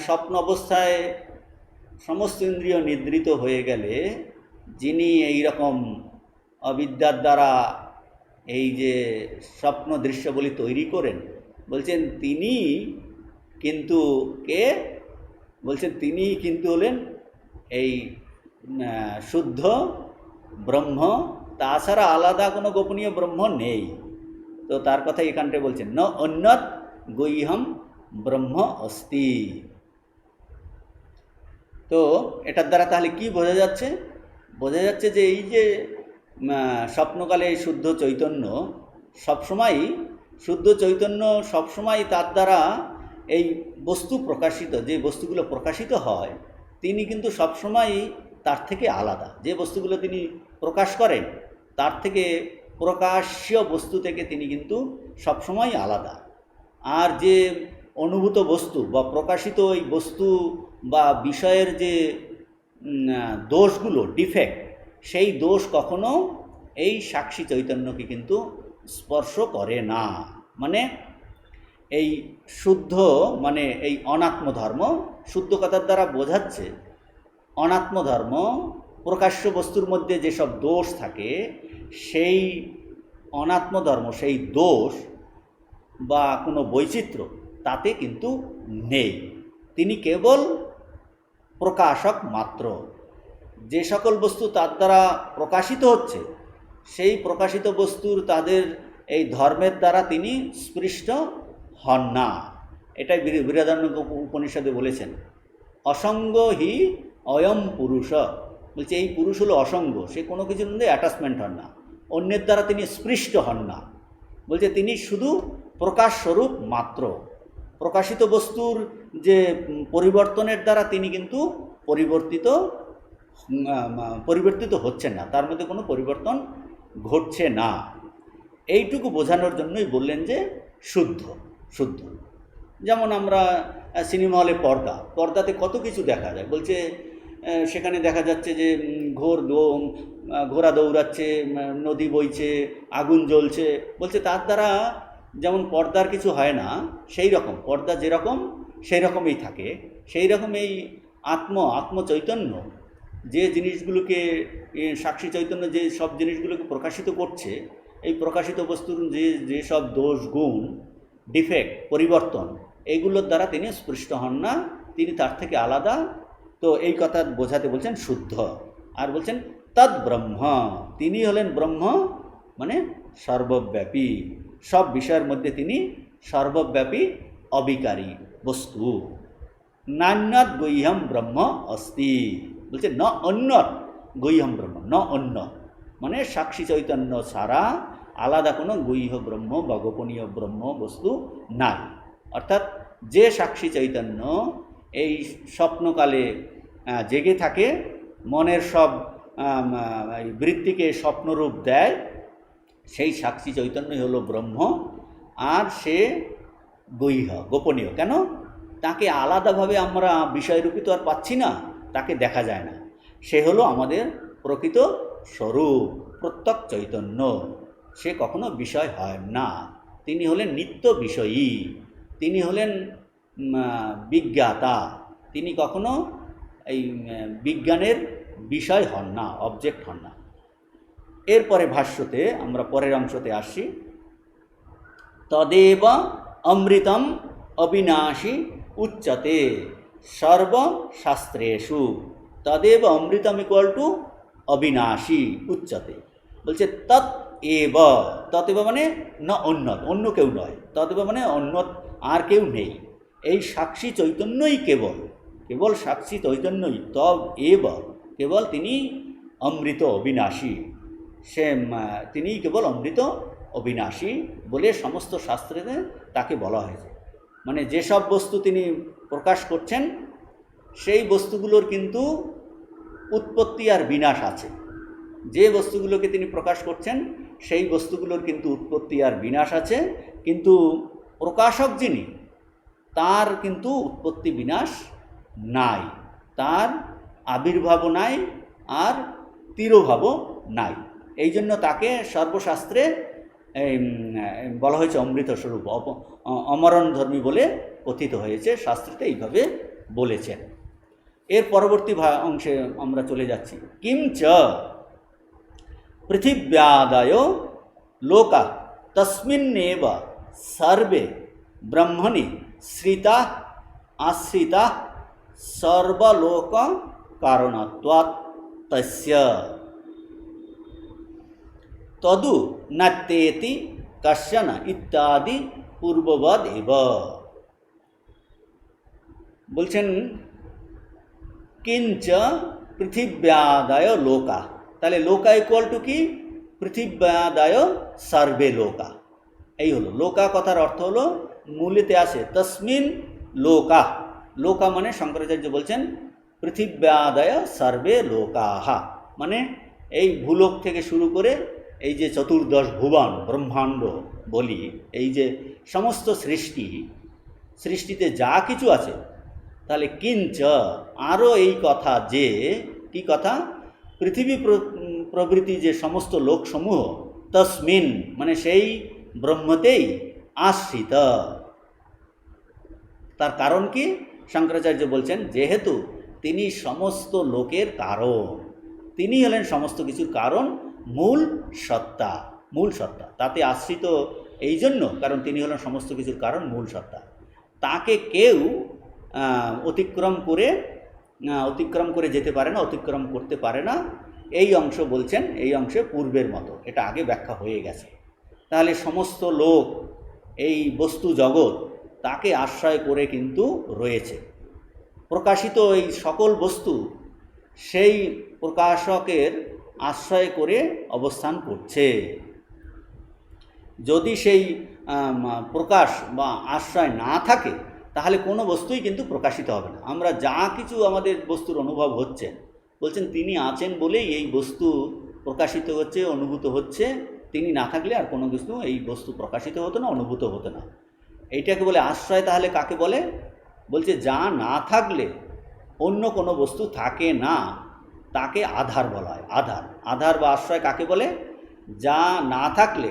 স্বপ্ন অবস্থায় সমস্ত ইন্দ্রিয় নিদ্রিত হয়ে গেলে যিনি এই রকম অবিদ্যার দ্বারা এই যে স্বপ্ন দৃশ্যবলী তৈরি করেন, বলছেন তিনি কিন্তু কে? বলছেন তিনি কিন্তু হলেন এই শুদ্ধ ব্রহ্ম, তাছাড়া আলাদা কোনো গোপনীয় ব্রহ্ম নেই। তো তার কথা এখানটায় বলছেন ন অন্যৎ গুহ্যম ব্রহ্ম অস্তি। তো এটার দ্বারা তাহলে কি বোঝা যাচ্ছে? বোঝা যাচ্ছে যে এই যে স্বপ্নকালে এই শুদ্ধ চৈতন্য সবসময়ই তার দ্বারা এই বস্তু প্রকাশিত, যে বস্তুগুলো প্রকাশিত হয় তিনি কিন্তু সবসময়ই তার থেকে আলাদা। যে বস্তুগুলো তিনি প্রকাশ করেন তার থেকে, প্রকাশ্য বস্তু থেকে তিনি কিন্তু সবসময় আলাদা। আর যে অনুভূত বস্তু বা প্রকাশিত ওই বস্তু বা বিষয়ের যে দোষগুলো, ডিফেক্ট, সেই দোষ কখনো এই সাক্ষী চৈতন্যকে কিন্তু স্পর্শ করে না। মানে এই শুদ্ধ মানে এই অনাত্ম ধর্ম, শুদ্ধ কথার দ্বারা বোঝাচ্ছে অনাত্ম ধর্ম, প্রকাশ্য বস্তুর মধ্যে যেসব দোষ থাকে সেই অনাত্ম ধর্ম, সেই দোষ বা কোনো বৈচিত্র্য তাতে কিন্তু নেই। তিনি কেবল প্রকাশক মাত্র। যে সকল বস্তু তার দ্বারা প্রকাশিত হচ্ছে সেই প্রকাশিত বস্তুর তাদের এই ধর্মের দ্বারা তিনি স্পৃষ্ট হন না। এটাই বৃহদারণ্যক উপনিষদে বলেছেন, অসঙ্গ হি অয়ম পুরুষ। বলছে এই পুরুষ হলো অসঙ্গ, সে কোনো কিছুর মধ্যে অ্যাটাচমেন্ট হন না, অন্যের দ্বারা তিনি স্পৃষ্ট হন না। বলছে তিনি শুধু প্রকাশ স্বরূপ মাত্র। প্রকাশিত বস্তুর যে পরিবর্তনের দ্বারা তিনি কিন্তু পরিবর্তিত হচ্ছেন না, তার মধ্যে কোনো পরিবর্তন ঘটছে না। এইটুকু বোঝানোর জন্যই বললেন যে শুদ্ধ। যেমন আমরা সিনেমা হলে পর্দাতে কত কিছু দেখা যায়। বলছে সেখানে দেখা যাচ্ছে যে ঘোড়া দৌড়াচ্ছে, নদী বইছে, আগুন জ্বলছে। বলছে তার দ্বারা যেমন পর্দার কিছু হয় না, সেই রকম পর্দা যেরকম সেই রকমই থাকে। সেই রকম এই আত্মচৈতন্য যে জিনিসগুলোকে, সাক্ষী চৈতন্য যে সব জিনিসগুলোকে প্রকাশিত করছে, এই প্রকাশিত বস্তুর যেসব দোষ, গুণ, ডিফেক্ট, পরিবর্তন, এইগুলোর দ্বারা তিনি স্পৃষ্ট হন না, তিনি তার থেকে আলাদা। তো এই কথা বোঝাতে বলছেন শুদ্ধ। আর বলছেন তদ ব্রহ্ম, তিনি হলেন ব্রহ্ম, মানে সর্বব্যাপী, সব বিষয়ের মধ্যে তিনি সর্বব্যাপী, অবিকারী বস্তু। নান্যৎ গুহ্যম ব্রহ্ম অস্তি। বলছে ন অন্যৎ গুহ্যম ব্রহ্ম, ন অন্য মানে সাক্ষী চৈতন্য ছাড়া আলাদা কোনো গুহ্য ব্রহ্ম বা গোপনীয় ব্রহ্ম বস্তু নাই। অর্থাৎ যে সাক্ষী চৈতন্য এই স্বপ্নকালে জেগে থাকে, মনের সব বৃত্তিকে স্বপ্নরূপ দেয়, সেই সাক্ষী চৈতন্যই হলো ব্রহ্ম। আর সে গুহ্য, গোপনীয়। কেন? তাকে আলাদাভাবে আমরা বিষয়রূপী তো আর পাচ্ছি না, তাকে দেখা যায় না। সে হলো আমাদের প্রকৃত স্বরূপ, প্রত্যক্ষ চৈতন্য। সে কখনো বিষয় হয় না। তিনি হলেন নিত্য বিষয়ী, তিনি হলেন বিজ্ঞাতা। তিনি কখনো এই বিজ্ঞানের বিষয় হন না, অবজেক্ট হন না। এরপরে ভাষ্যতে আমরা পরের অংশতে আসছি। তদেব অমৃতম অবিনাশী উচ্যতে সর্বশাস্ত্রেষু। তদেব অমৃতম ইকুয়াল টু অবিনাশী উচ্যতে। বলছে তৎ এব, তৎএব মানে না অন্য কেউ নয়, তৎএব মানে অন্য আর কেউ নেই। এই সাক্ষী চৈতন্যই কেবল সাক্ষী চৈতন্যই, তব এব কেবল তিনি অমৃত অবিনাশী। তিনি কেবল অমৃত অবিনাশী বলে সমস্ত শাস্ত্রেতে তাকে বলা হয়েছে। মানে যেসব বস্তু তিনি প্রকাশ করছেন সেই বস্তুগুলোর কিন্তু উৎপত্তি আর বিনাশ আছে। যে বস্তুগুলোকে তিনি প্রকাশ করছেন সেই বস্তুগুলোর কিন্তু উৎপত্তি আর বিনাশ আছে, কিন্তু প্রকাশক যিনি তার কিন্তু উৎপত্তি বিনাশ নাই, তার আবির্ভাবও নাই আর তিরোভাবও নাই। এই জন্য তাকে সর্বশাস্ত্রে বলা হয়েছে অমৃত স্বরূপ, অমরণ ধর্মী বলে কথিত হয়েছে, শাস্ত্রতে এইভাবে বলেছেন। এর পরবর্তী অংশে আমরা চলে যাচ্ছি। কিঞ্চ পৃথিব্যাদয় লোকা তস্মিন্নেব সর্বে ব্রহ্মণি শ্রিতা আশ্রিতা সর্বলোক কারণত্বাৎ তস্য তদু নাত্যেতি কশ্যন ইত্যাদি পূর্ববদ এব। বলছেন কিঞ্চ পৃথিব্যাদায় লোকা। তাহলে লোকা ইকুয়াল টু কি? পৃথিব্যাদায় সর্বে লোকা। এই হলো লোকা কথার অর্থ হলো মূলেতে আসে তসমিন লোকা। লোকা মানে শঙ্করাচার্য বলছেন পৃথিব্যাদায় সর্বে লোকাহা, মানে এই ভূলোক থেকে শুরু করে এই যে চতুর্দশ ভুবন ব্রহ্মাণ্ড বলি, এই যে সমস্ত সৃষ্টিতে যা কিছু আছে, তাহলে কিঞ্চ আরও এই কথা যে কি কথা? পৃথিবী প্রভৃতি যে সমস্ত লোকসমূহ তসমিন মানে সেই ব্রহ্মতেই আশ্রিত। তার কারণ কি? শঙ্করাচার্য বলছেন যেহেতু তিনি সমস্ত লোকের কারণ, তিনি হলেন সমস্ত কিছুর কারণ, মূল সত্তা। তাতে আশ্রিত এই জন্য কারণ তিনি হলেন সমস্ত কিছুর কারণ, মূল সত্তা। তাকে কেউ অতিক্রম করে যেতে পারে না, অতিক্রম করতে পারে না। এই অংশ বলছেন, এই অংশে পূর্বের মতো, এটা আগে ব্যাখ্যা হয়ে গেছে। তাহলে সমস্ত লোক, এই বস্তু জগৎ তাকে আশ্রয় করে কিন্তু রয়েছে। প্রকাশিত এই সকল বস্তু সেই প্রকাশকের আশ্রয় করে অবস্থান করছে। যদি সেই প্রকাশ বা আশ্রয় না থাকে তাহলে কোনো বস্তুই কিন্তু প্রকাশিত হবে না। আমরা যা কিছু আমাদের বস্তুর অনুভব হচ্ছে, বলছেন তিনি আছেন বলেই এই বস্তু প্রকাশিত হচ্ছে, অনুভূত হচ্ছে। তিনি না থাকলে আর কোনো কিছু এই বস্তু প্রকাশিত হতো না, অনুভূত হতো না। এইটাকে বলে আশ্রয়। তাহলে কাকে বলে? বলছে যা না থাকলে অন্য কোনো বস্তু থাকে না, তাকে আধার বলা হয়। আধার বা আশ্রয় কাকে বলে? যা না থাকলে,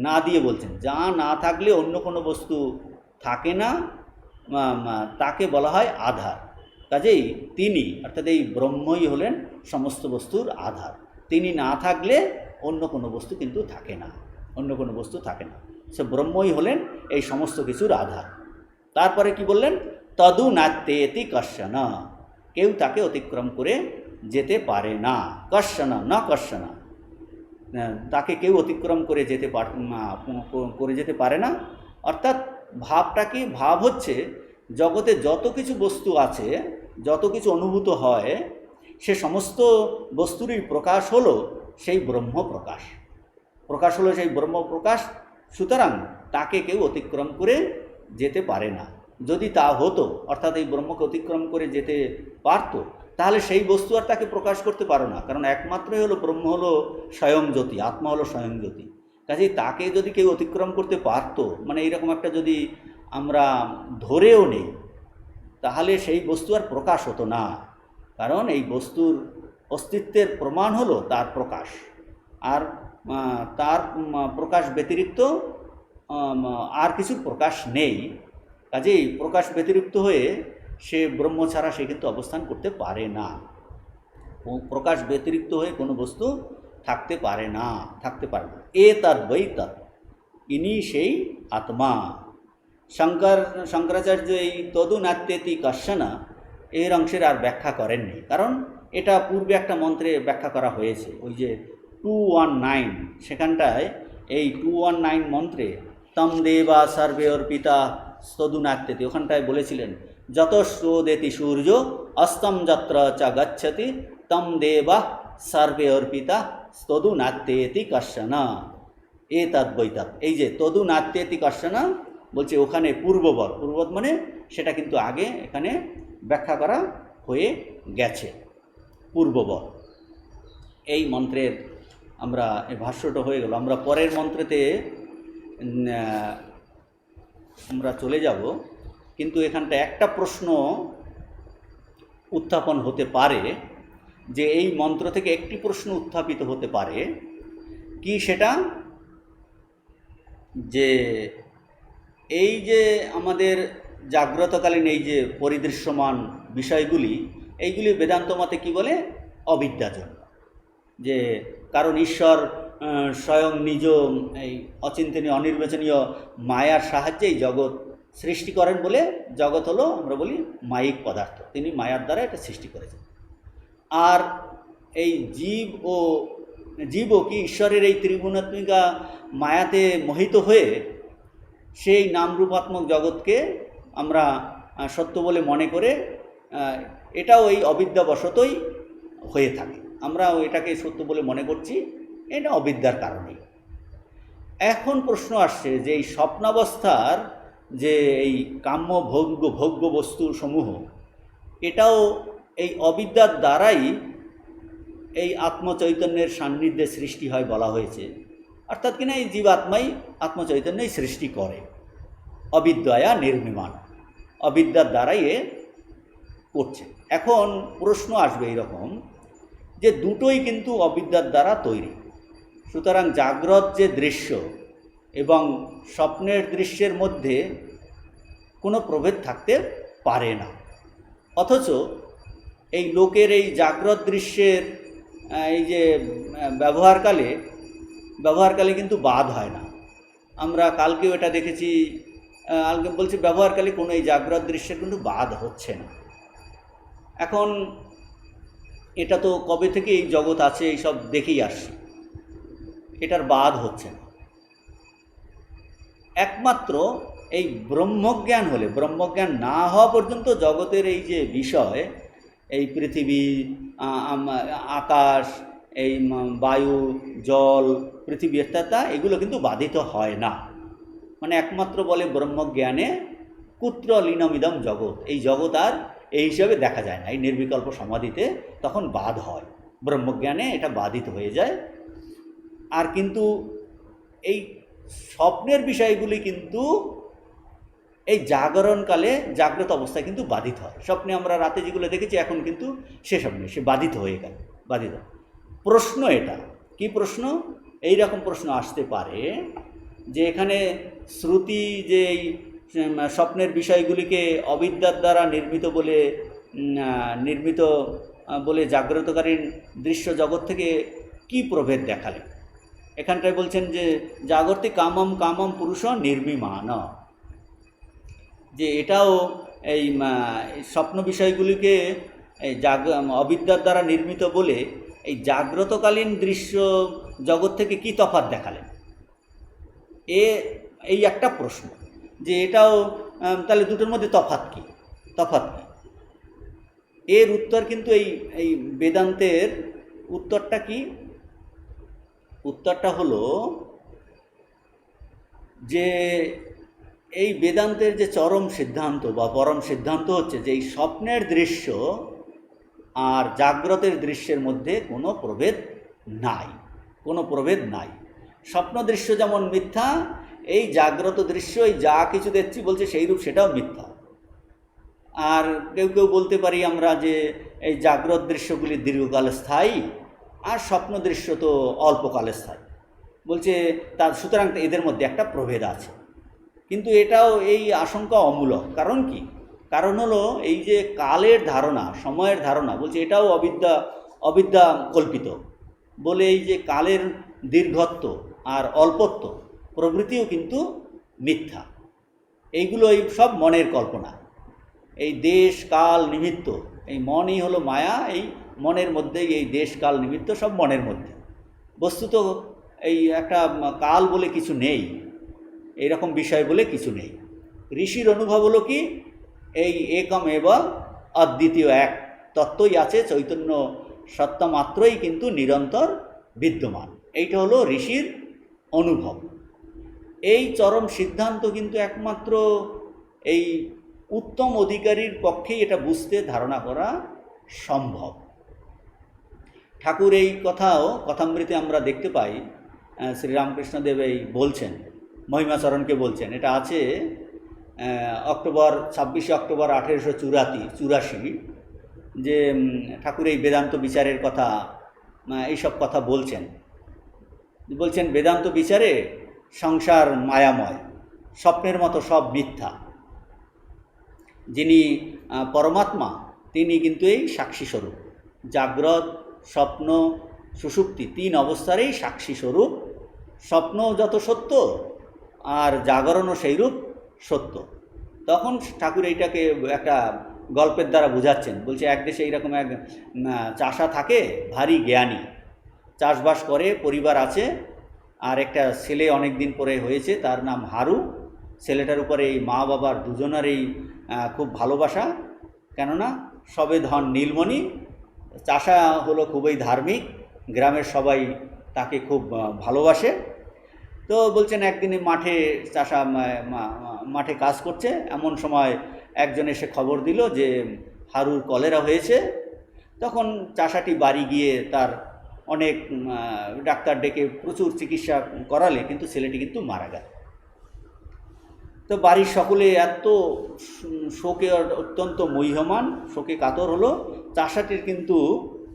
না দিয়ে বলছেন যা না থাকলে অন্য কোনো বস্তু থাকে না, তাকে বলা হয় আধার। কাজেই তিনি অর্থাৎ এই ব্রহ্মই হলেন সমস্ত বস্তুর আধার। তিনি না থাকলে অন্য কোনো বস্তু কিন্তু থাকে না, সে ব্রহ্মই হলেন এই সমস্ত কিছুর আধার। তারপরে কি বললেন? তদু নাত্যেতি কশ্যন, কেউ তাকে অতিক্রম করে যেতে পারে না। কশ্যন না কশ্যন, তাকে কেউ অতিক্রম করে যেতে পারে না। অর্থাৎ ভাবটা কি? ভাব হচ্ছে জগতে যত কিছু বস্তু আছে, যত কিছু অনুভূত হয়, সে সমস্ত বস্তুরই প্রকাশ হলো সেই ব্রহ্ম প্রকাশ। সুতরাং তাকে কেউ অতিক্রম করে যেতে পারে না। যদি তা হতো, অর্থাৎ এই ব্রহ্মকে অতিক্রম করে যেতে পারত, তাহলে সেই বস্তু আর তাকে প্রকাশ করতে পারো না। কারণ একমাত্রই হলো ব্রহ্ম, হলো স্বয়ং জ্যোতি, আত্মা হলো স্বয়ং জ্যোতি। কাজেই তাকে যদি কেউ অতিক্রম করতে পারত, মানে এইরকম একটা যদি আমরা ধরেও নেই, তাহলে সেই বস্তু আর প্রকাশ হতো না। কারণ এই বস্তুর অস্তিত্বের প্রমাণ হলো তার প্রকাশ, আর তার প্রকাশ ব্যতিরিক্ত আর কিছুর প্রকাশ নেই। কাজেই প্রকাশ ব্যতিরিক্ত হয়ে সে ব্রহ্ম ছাড়া সে কিন্তু অবস্থান করতে পারে না। প্রকাশ ব্যতিরিক্ত হয়ে কোনো বস্তু থাকতে পারে না। এ তদ্বৈ তৎ, ইনি সেই আত্মা। শঙ্করাচার্য এই তদু নাত্যেতি কশ্যন এর অংশের আর ব্যাখ্যা করেননি, কারণ এটা পূর্বে একটা মন্ত্রে ব্যাখ্যা করা হয়েছে। ওই যে 219, সেখানটায় এই 219 মন্ত্রে তম দেবা সর্বে অর্পিতা তদু নাত্যেতি, ওখানটায় বলেছিলেন যতশ্রোদেতি সূর্য অস্তম যত্র চ গচ্ছতি তম দেবা সর্বে অর্পিতা তদু নাত্যেতি কশ্যন এ তদ্বৈ তৎ। এই যে তদু নাত্যেতি কশ্যন বলছে, ওখানে পূর্ববৎ মানে সেটা কিন্তু আগে এখানে ব্যাখ্যা করা হয়ে গেছে, পূর্ববৎ। এই মন্ত্রের আমরা এই ভাষ্যটা হয়ে গেল। আমরা পরের মন্ত্রেতে আমরা চলে যাব, কিন্তু এখানটা একটা প্রশ্ন উত্থাপন হতে পারে, যে এই মন্ত্র থেকে একটি প্রশ্ন উত্থাপিত হতে পারে কি? সেটা যে এই যে আমাদের জাগ্রতকালীন এই যে পরিদৃশ্যমান বিষয়গুলি, এইগুলি বেদান্ত মতে কী বলে? অবিদ্যাজন্য। যে কারণ ঈশ্বর স্বয়ং নিজ এই অচিন্তনীয় অনির্বাচনীয় মায়ার সাহায্যে এই জগৎ সৃষ্টি করেন বলে জগৎ হলো, আমরা বলি, মায়িক পদার্থ। তিনি মায়ার দ্বারা এটা সৃষ্টি করেছেন। আর এই জীবও কি ঈশ্বরের এই ত্রিগুণাত্মিকা মায়াতে মোহিত হয়ে সেই নামরূপাত্মক জগৎকে আমরা সত্য বলে মনে করে এটাও এই অবিদ্যাবশতই হয়ে থাকে। আমরা এটাকে সত্য বলে মনে করছি, এটা অবিদ্যার কারণেই। এখন প্রশ্ন আসছে যে এই স্বপ্নাবস্থার যে এই কাম্য ভোগ্য বস্তু সমূহ, এটাও এই অবিদ্যার দ্বারাই এই আত্মচৈতন্যের সান্নিধ্যে সৃষ্টি হয় বলা হয়েছে। অর্থাৎ কিনা এই জীবাত্মাই আত্মচৈতন্যই সৃষ্টি করে, অবিদ্যায়া নির্মিমান, অবিদ্যার দ্বারাই এ করছে। এখন প্রশ্ন আসবে এইরকম যে দুটোই কিন্তু অবিদ্যার দ্বারা তৈরি, সুতরাং জাগ্রত যে দৃশ্য এবং স্বপ্নের দৃশ্যের মধ্যে কোনো প্রভেদ থাকতে পারে না। অথচ এই লোকের এই জাগ্রত দৃশ্যের এই যে ব্যবহারকালে কিন্তু বাদ হয় না। আমরা কালকেও এটা দেখেছি, বলছি ব্যবহারকালে কোনো এই জাগ্রত দৃশ্যের কিন্তু বাদ হচ্ছে না। এখন এটা তো কবে থেকে এই জগৎ আছে এইসব দেখেই আসছি, এটার বাদ হচ্ছে না। একমাত্র এই ব্রহ্মজ্ঞান হলে, ব্রহ্মজ্ঞান না হওয়া পর্যন্ত জগতের এই যে বিষয়, এই পৃথিবী, আকাশ, এই বায়ু, জল, পৃথিবী ইত্যাদি, এগুলো কিন্তু বাধিত হয় না। মানে একমাত্র বলে ব্রহ্মজ্ঞানে কুত্র লীনমিদম জগৎ, এই জগৎ আর এই হিসাবে দেখা যায় না। এই নির্বিকল্প সমাধিতে তখন বাধ হয়, ব্রহ্মজ্ঞানে এটা বাধিত হয়ে যায়। আর কিন্তু এই স্বপ্নের বিষয়গুলি কিন্তু এই জাগরণকালে, জাগ্রত অবস্থায় কিন্তু বাধিত হয়। স্বপ্নে আমরা রাতে যেগুলো দেখেছি এখন কিন্তু সেসব নেই, সে বাধিত হয়ে গেল, বাধিত। প্রশ্ন এটা কি প্রশ্ন? এই রকম প্রশ্ন আসতে পারে যে এখানে শ্রুতি যে এই স্বপ্নের বিষয়গুলিকে অবিদ্যার দ্বারা নির্মিত বলে জাগ্রতকারীর দৃশ্য জগৎ থেকে কি প্রভেদ দেখালেন। এখানটায় বলছেন যে জাগর্তি কামম পুরুষ নির্মিমান, যে এটাও এই স্বপ্ন বিষয়গুলিকে এই অবিদ্যার দ্বারা নির্মিত বলে এই জাগ্রতকালীন দৃশ্য জগৎ থেকে কি তফাৎ দেখালেন, এই একটা প্রশ্ন। যে এটাও তাহলে দুটোর মধ্যে তফাৎ কি? এর উত্তর কিন্তু এই বেদান্তের উত্তরটা কি? উত্তরটা হলো যে এই বেদান্তের যে চরম সিদ্ধান্ত বা পরম সিদ্ধান্ত হচ্ছে যে এই স্বপ্নের দৃশ্য আর জাগ্রতের দৃশ্যের মধ্যে কোনো প্রভেদ নাই। স্বপ্ন দৃশ্য যেমন মিথ্যা, এই জাগ্রত দৃশ্য এই যা কিছু দেখছি বলছে সেই রূপ, সেটাও মিথ্যা। আর কেউ বলতে পারি আমরা যে এই জাগ্রত দৃশ্যগুলি দীর্ঘকাল স্থায়ী আর স্বপ্ন দৃশ্য তো অল্পকালে স্থায়ী, বলছে তার সুতরাং এদের মধ্যে একটা প্রভেদ আছে। কিন্তু এটাও এই আশঙ্কা অমূলক। কারণ কি? কারণ হলো এই যে কালের ধারণা, সময়ের ধারণা, বলছে এটাও অবিদ্যা কল্পিত বলে এই যে কালের দীর্ঘত্ব আর অল্পত্ব প্রভৃতিও কিন্তু মিথ্যা। এইগুলো এই সব মনের কল্পনা। এই দেশ কাল নিমিত্ত, এই মনই হলো মায়া, এই মনের মধ্যেই এই দেশ কাল নিমিত্ত সব মনের মধ্যে। বস্তুত এই একটা কাল বলে কিছু নেই, এইরকম বিষয় বলে কিছু নেই। ঋষির অনুভব হলো কি এই একম এবং অদ্বিতীয় এক তত্ত্বই আছে, চৈতন্য সত্তা মাত্রই কিন্তু নিরন্তর বিদ্যমান। এইটা হলো ঋষির অনুভব। এই চরম সিদ্ধান্ত কিন্তু একমাত্র এই উত্তম অধিকারীর পক্ষেই এটা বুঝতে, ধারণা করা সম্ভব। ঠাকুর এই কথামৃতে আমরা দেখতে পাই, শ্রীরামকৃষ্ণদেব এই বলছেন, মহিমাচরণকে বলছেন। এটা আছে 26 অক্টোবর 1884, যে ঠাকুর এই বেদান্ত বিচারের কথা, এইসব কথা বলছেন। বেদান্ত বিচারে সংসার মায়াময়, স্বপ্নের মতো সব মিথ্যা। যিনি পরমাত্মা তিনি কিন্তু এই সাক্ষী স্বরূপ, জাগ্রত, স্বপ্ন, সুষুপ্তি 3 অবস্থারই সাক্ষী স্বরূপ। স্বপ্ন যত সত্য আর জাগরণও সেইরূপ সত্য। তখন ঠাকুর এইটাকে একটা গল্পের দ্বারা বোঝাচ্ছেন। বলছে এক দেশে এইরকম এক চাষা থাকে, ভারী জ্ঞানী, চাষবাস করে, পরিবার আছে, আর একটা ছেলে অনেক দিন পরে হয়েছে, তার নাম হারু। ছেলেটার উপরে এই মা বাবার দুজনারই খুব ভালোবাসা, কেননা সবে ধন নীলমণি। চাষা হলো খুবই ধার্মিক, গ্রামের সবাই তাকে খুব ভালোবাসে। তো বলছেন একদিনে মাঠে চাষা মাঠে কাজ করছে, এমন সময় একজন এসে খবর দিল যে হারুর কলেরা হয়েছে। তখন চাষাটি বাড়ি গিয়ে তার অনেক ডাক্তার ডেকে প্রচুর চিকিৎসা করালে, কিন্তু ছেলেটি কিন্তু মারা গেল। তো বাড়ির সকলে এত শোকে অত্যন্ত মহীয়মান, শোকে কাতর হলো। চাষাটির কিন্তু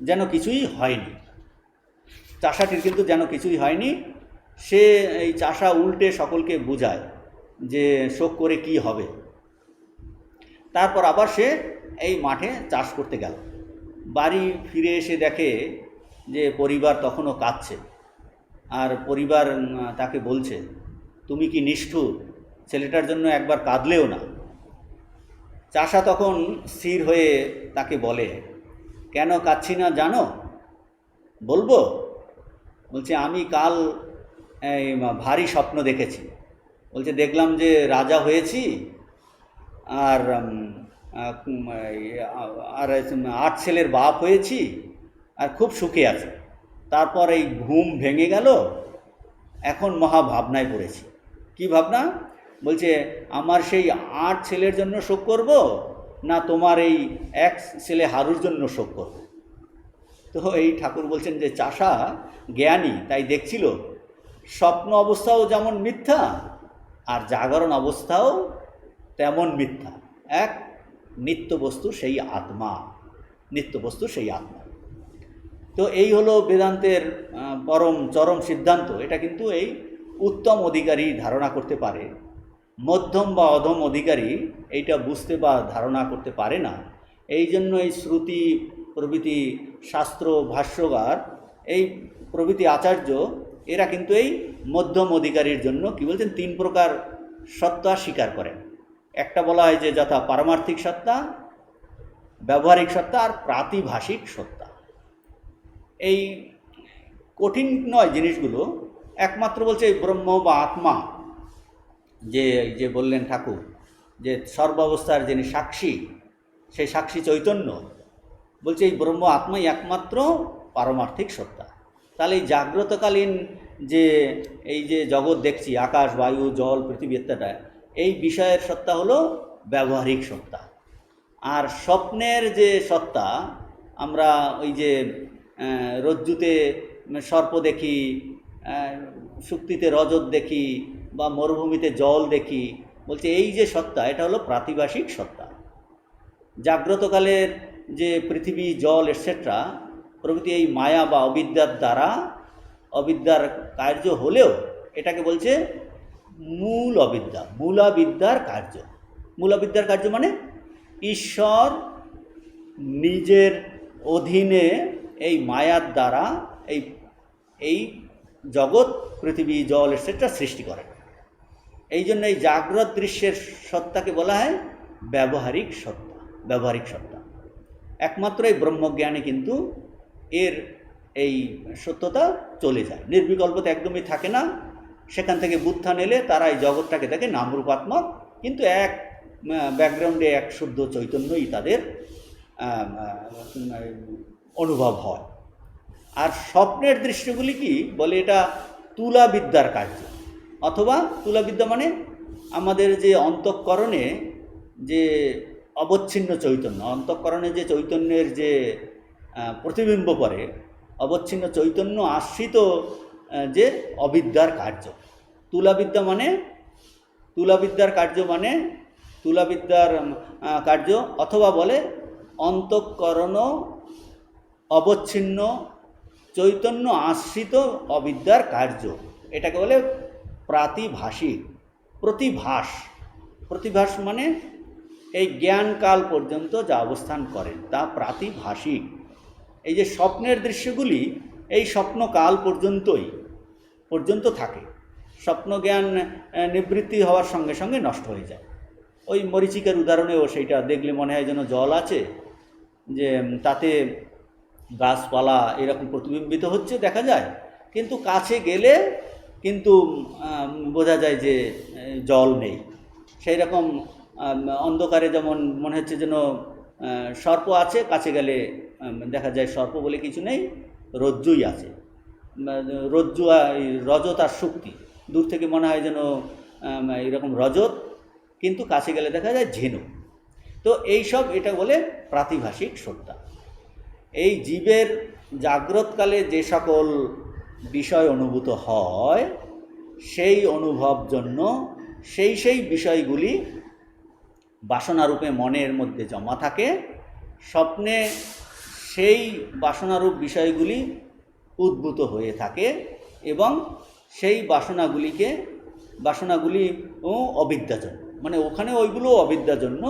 যেন কিছুই হয়নি, সে এই চাষা উল্টে সকলকে বোঝায় যে শোক করে কি হবে। তারপর আবার সে এই মাঠে চাষ করতে গেল। বাড়ি ফিরে এসে দেখে যে পরিবার তখনও কাঁদছে, আর পরিবার তাকে বলছে, তুমি কি নিষ্ঠুর, ছেলেটার জন্য একবার কাঁদলেও না। চাষা তখন স্থির হয়ে তাকে বলে, কেন কাঁদছি না জানো? বলবো? বলছে, আমি কাল ভারী স্বপ্ন দেখেছি। বলছে, দেখলাম যে রাজা হয়েছি, আর আর 8 ছেলের বাপ হয়েছি, আর খুব সুখে আছে। তারপর এই ঘুম ভেঙে গেল, এখন মহা ভাবনায় পড়েছি। কি ভাবনা? বলছে, আমার সেই 8 ছেলের জন্য শোক করব, না তোমার এই এক ছেলে হারুর জন্য শোক করব। তো এই ঠাকুর বলছেন যে চাষা জ্ঞানী, তাই দেখছিল স্বপ্ন অবস্থাও যেমন মিথ্যা, আর জাগরণ অবস্থাও তেমন মিথ্যা। এক নিত্য বস্তু সেই আত্মা, তো এই হলো বেদান্তের চরম সিদ্ধান্ত। এটা কিন্তু এই উত্তম অধিকারী ধারণা করতে পারে, মধ্যম বা অধম অধিকারী এইটা বুঝতে বা ধারণা করতে পারে না। এই জন্য এই শ্রুতি প্রভৃতি শাস্ত্র ভাষ্যকার, এই প্রভৃতি আচার্য, এরা কিন্তু এই মধ্যম অধিকারীর জন্য কি বলছেন, 3 প্রকার সত্তা স্বীকার করেন। একটা বলা হয় যে যথা পারমার্থিক সত্তা, ব্যবহারিক সত্তা আর প্রাতিভাষিক সত্তা। এই কঠিন নয় জিনিসগুলো, একমাত্র বলছে এই ব্রহ্ম বা আত্মা, যে বললেন ঠাকুর যে সর্বাবস্থার যিনি সাক্ষী, সেই সাক্ষী চৈতন্য, বলছে এই ব্রহ্ম আত্মাই একমাত্র পারমার্থিক সত্তা। তাহলে এই জাগ্রতকালীন এই যে জগৎ দেখছি, আকাশ বায়ু জল পৃথিবী ইত্যাদি, এই বিষয়ের সত্তা হলো ব্যবহারিক সত্তা। আর স্বপ্নের যে সত্তা, আমরা ওই যে রজ্জুতে সর্প দেখি, শুক্তিতে রজত দেখি, বা মরুভূমিতে জল দেখি, বলছে এই যে সত্তা, এটা হলো প্রাতিভাষিক সত্তা। জাগ্রতকালের যে পৃথিবী জল এটসেট্রা প্রভৃতি এই মায়া বা অবিদ্যার দ্বারা, অবিদ্যার কার্য হলেও এটাকে বলছে মূল অবিদ্যা, মূলাবিদ্যার কার্য। মূলাবিদ্যার কার্য মানে ঈশ্বর নিজের অধীনে এই মায়ার দ্বারা এই জগৎ পৃথিবী জল এটসেট্রা সৃষ্টি করেন। এই জন্য এই জাগ্রত দৃশ্যের সত্তাকে বলা হয় ব্যবহারিক সত্তা। একমাত্র এই ব্রহ্মজ্ঞানে কিন্তু এর এই সত্যতা চলে যায়, নির্বিকল্পতা একদমই থাকে না। সেখান থেকে বুদ্ধা নিলে তারা এই জগৎটাকে দেখে নামরূপাত্মক, কিন্তু এক ব্যাকগ্রাউন্ডে এক শুদ্ধ চৈতন্যই তাদের অনুভব হয়। আর স্বপ্নের দৃশ্যগুলি কি বলে, এটা তুলাবিদ্যার কার্য, অথবা তুলাবিদ্যা মানে আমাদের যে অন্তঃকরণে যে অবচ্ছিন্ন চৈতন্য, অন্তঃকরণে যে চৈতন্যের যে প্রতিবিম্ব পড়ে, অবচ্ছিন্ন চৈতন্য আশ্রিত যে অবিদ্যার কার্য। তুলাবিদ্যার কার্য, অথবা বলে অন্তঃকরণ অবচ্ছিন্ন চৈতন্য আশ্রিত অবিদ্যার কার্য। এটাকে বলে প্রাতিভাষিক। প্রতিভাস মানে এই জ্ঞানকাল পর্যন্ত যা অবস্থান করেন তা প্রাতিভাষিক। এই যে স্বপ্নের দৃশ্যগুলি এই স্বপ্নকাল পর্যন্ত থাকে। স্বপ্নজ্ঞান নিবৃত্তি হওয়ার সঙ্গে সঙ্গে নষ্ট হয়ে যায়। ওই মরীচিকার উদাহরণেও সেইটা দেখলে মনে হয় যেন জল আছে, যে তাতে গাছপালা এরকম প্রতিবিম্বিত হচ্ছে দেখা যায়, কিন্তু কাছে গেলে কিন্তু বোঝা যায় যে জল নেই। সেই রকম অন্ধকারে যেমন মনে হচ্ছে যেন সর্প আছে, কাছে গেলে দেখা যায় সর্প বলে কিছু নেই, রজ্জুই আছে। রজ্জু রজত আর শক্তি, দূর থেকে মনে হয় যেন এরকম রজত, কিন্তু কাছে গেলে দেখা যায় ঝিনুক। তো এইসব এটা বলে প্রাতিভাসিক সত্তা। এই জীবের জাগ্রতকালে যে সকল বিষয় অনুভূত হয়, সেই অনুভব জন্য সেই বিষয়গুলি বাসনারূপে মনের মধ্যে জমা থাকে। স্বপ্নে সেই বাসনারূপ বিষয়গুলি উদ্ভূত হয়ে থাকে এবং সেই বাসনাগুলিও অবিদ্যাজন্য, মানে ওখানে ওইগুলো অবিদ্যাজন্য।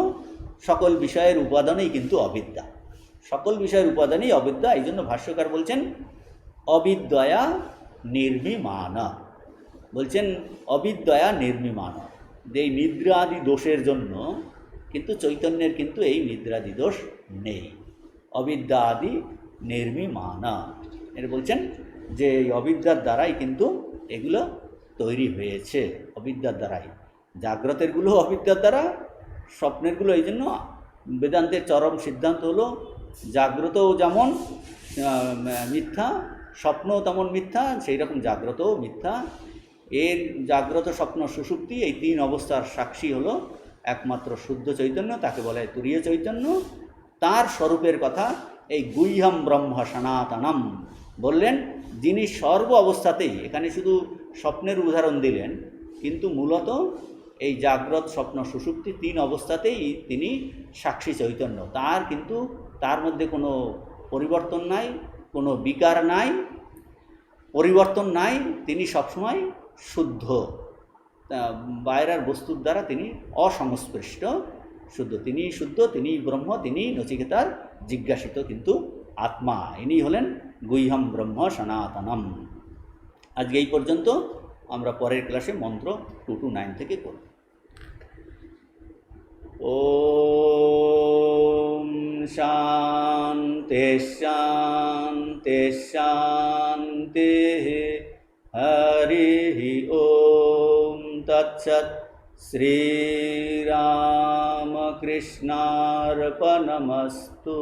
সকল বিষয়ের উপাদানেই কিন্তু অবিদ্যা, সকল বিষয়ের উপাদানেই অবিদ্যা। এই জন্য ভাষ্যকার বলছেন অবিদ্যয়া নির্মিমান, বলছেন অবিদ্যয়া নির্মিমান। এই নিদ্রাদি দোষের জন্য কিন্তু চৈতন্যের কিন্তু এই নিদ্রাদি দোষ নেই, অবিদ্যা আদি নির্মিমান। এর বলছেন যে এই অবিদ্যার দ্বারাই কিন্তু এগুলো তৈরি হয়েছে, অবিদ্যার দ্বারাই। জাগ্রতেরগুলো অবিদ্যার দ্বারা, স্বপ্নেরগুলো। এই জন্য বেদান্তের চরম সিদ্ধান্ত হলো জাগ্রতও যেমন মিথ্যা, স্বপ্নও তেমন মিথ্যা, সেই রকম জাগ্রতও মিথ্যা। এর জাগ্রত, স্বপ্ন, সুষুপ্তি, এই তিন অবস্থার সাক্ষী হলো একমাত্র শুদ্ধ চৈতন্য, তাকে বলা হয় তুরীয় চৈতন্য। তার স্বরূপের কথা এই গুহ্যম ব্রহ্ম সনাতনম বললেন, যিনি সর্ব অবস্থাতেই, এখানে শুধু স্বপ্নের উদাহরণ দিলেন, কিন্তু মূলত এই জাগ্রত, স্বপ্ন, সুষুপ্তি তিন অবস্থাতেই তিনি সাক্ষী চৈতন্য। তার কিন্তু তার মধ্যে কোনো পরিবর্তন নাই, কোনো বিকার নাই, পরিবর্তন নাই। তিনি সবসময় শুদ্ধ, বাইরের বস্তুর দ্বারা তিনি অসংস্পৃষ্ট, শুদ্ধ। তিনিই শুদ্ধ, তিনিই ব্রহ্ম, তিনিই নচিকেতার জিজ্ঞাসিত কিন্তু আত্মা। ইনি হলেন গুহ্যম ব্রহ্ম সনাতনম। আজকে এই পর্যন্ত। আমরা পরের ক্লাসে মন্ত্র 2 to 9 থেকে করব। ওম শান্তি শান্তি শান্তি। হরি ওম তৎসৎ। শ্রীরামকৃষ্ণার্পণমস্তু।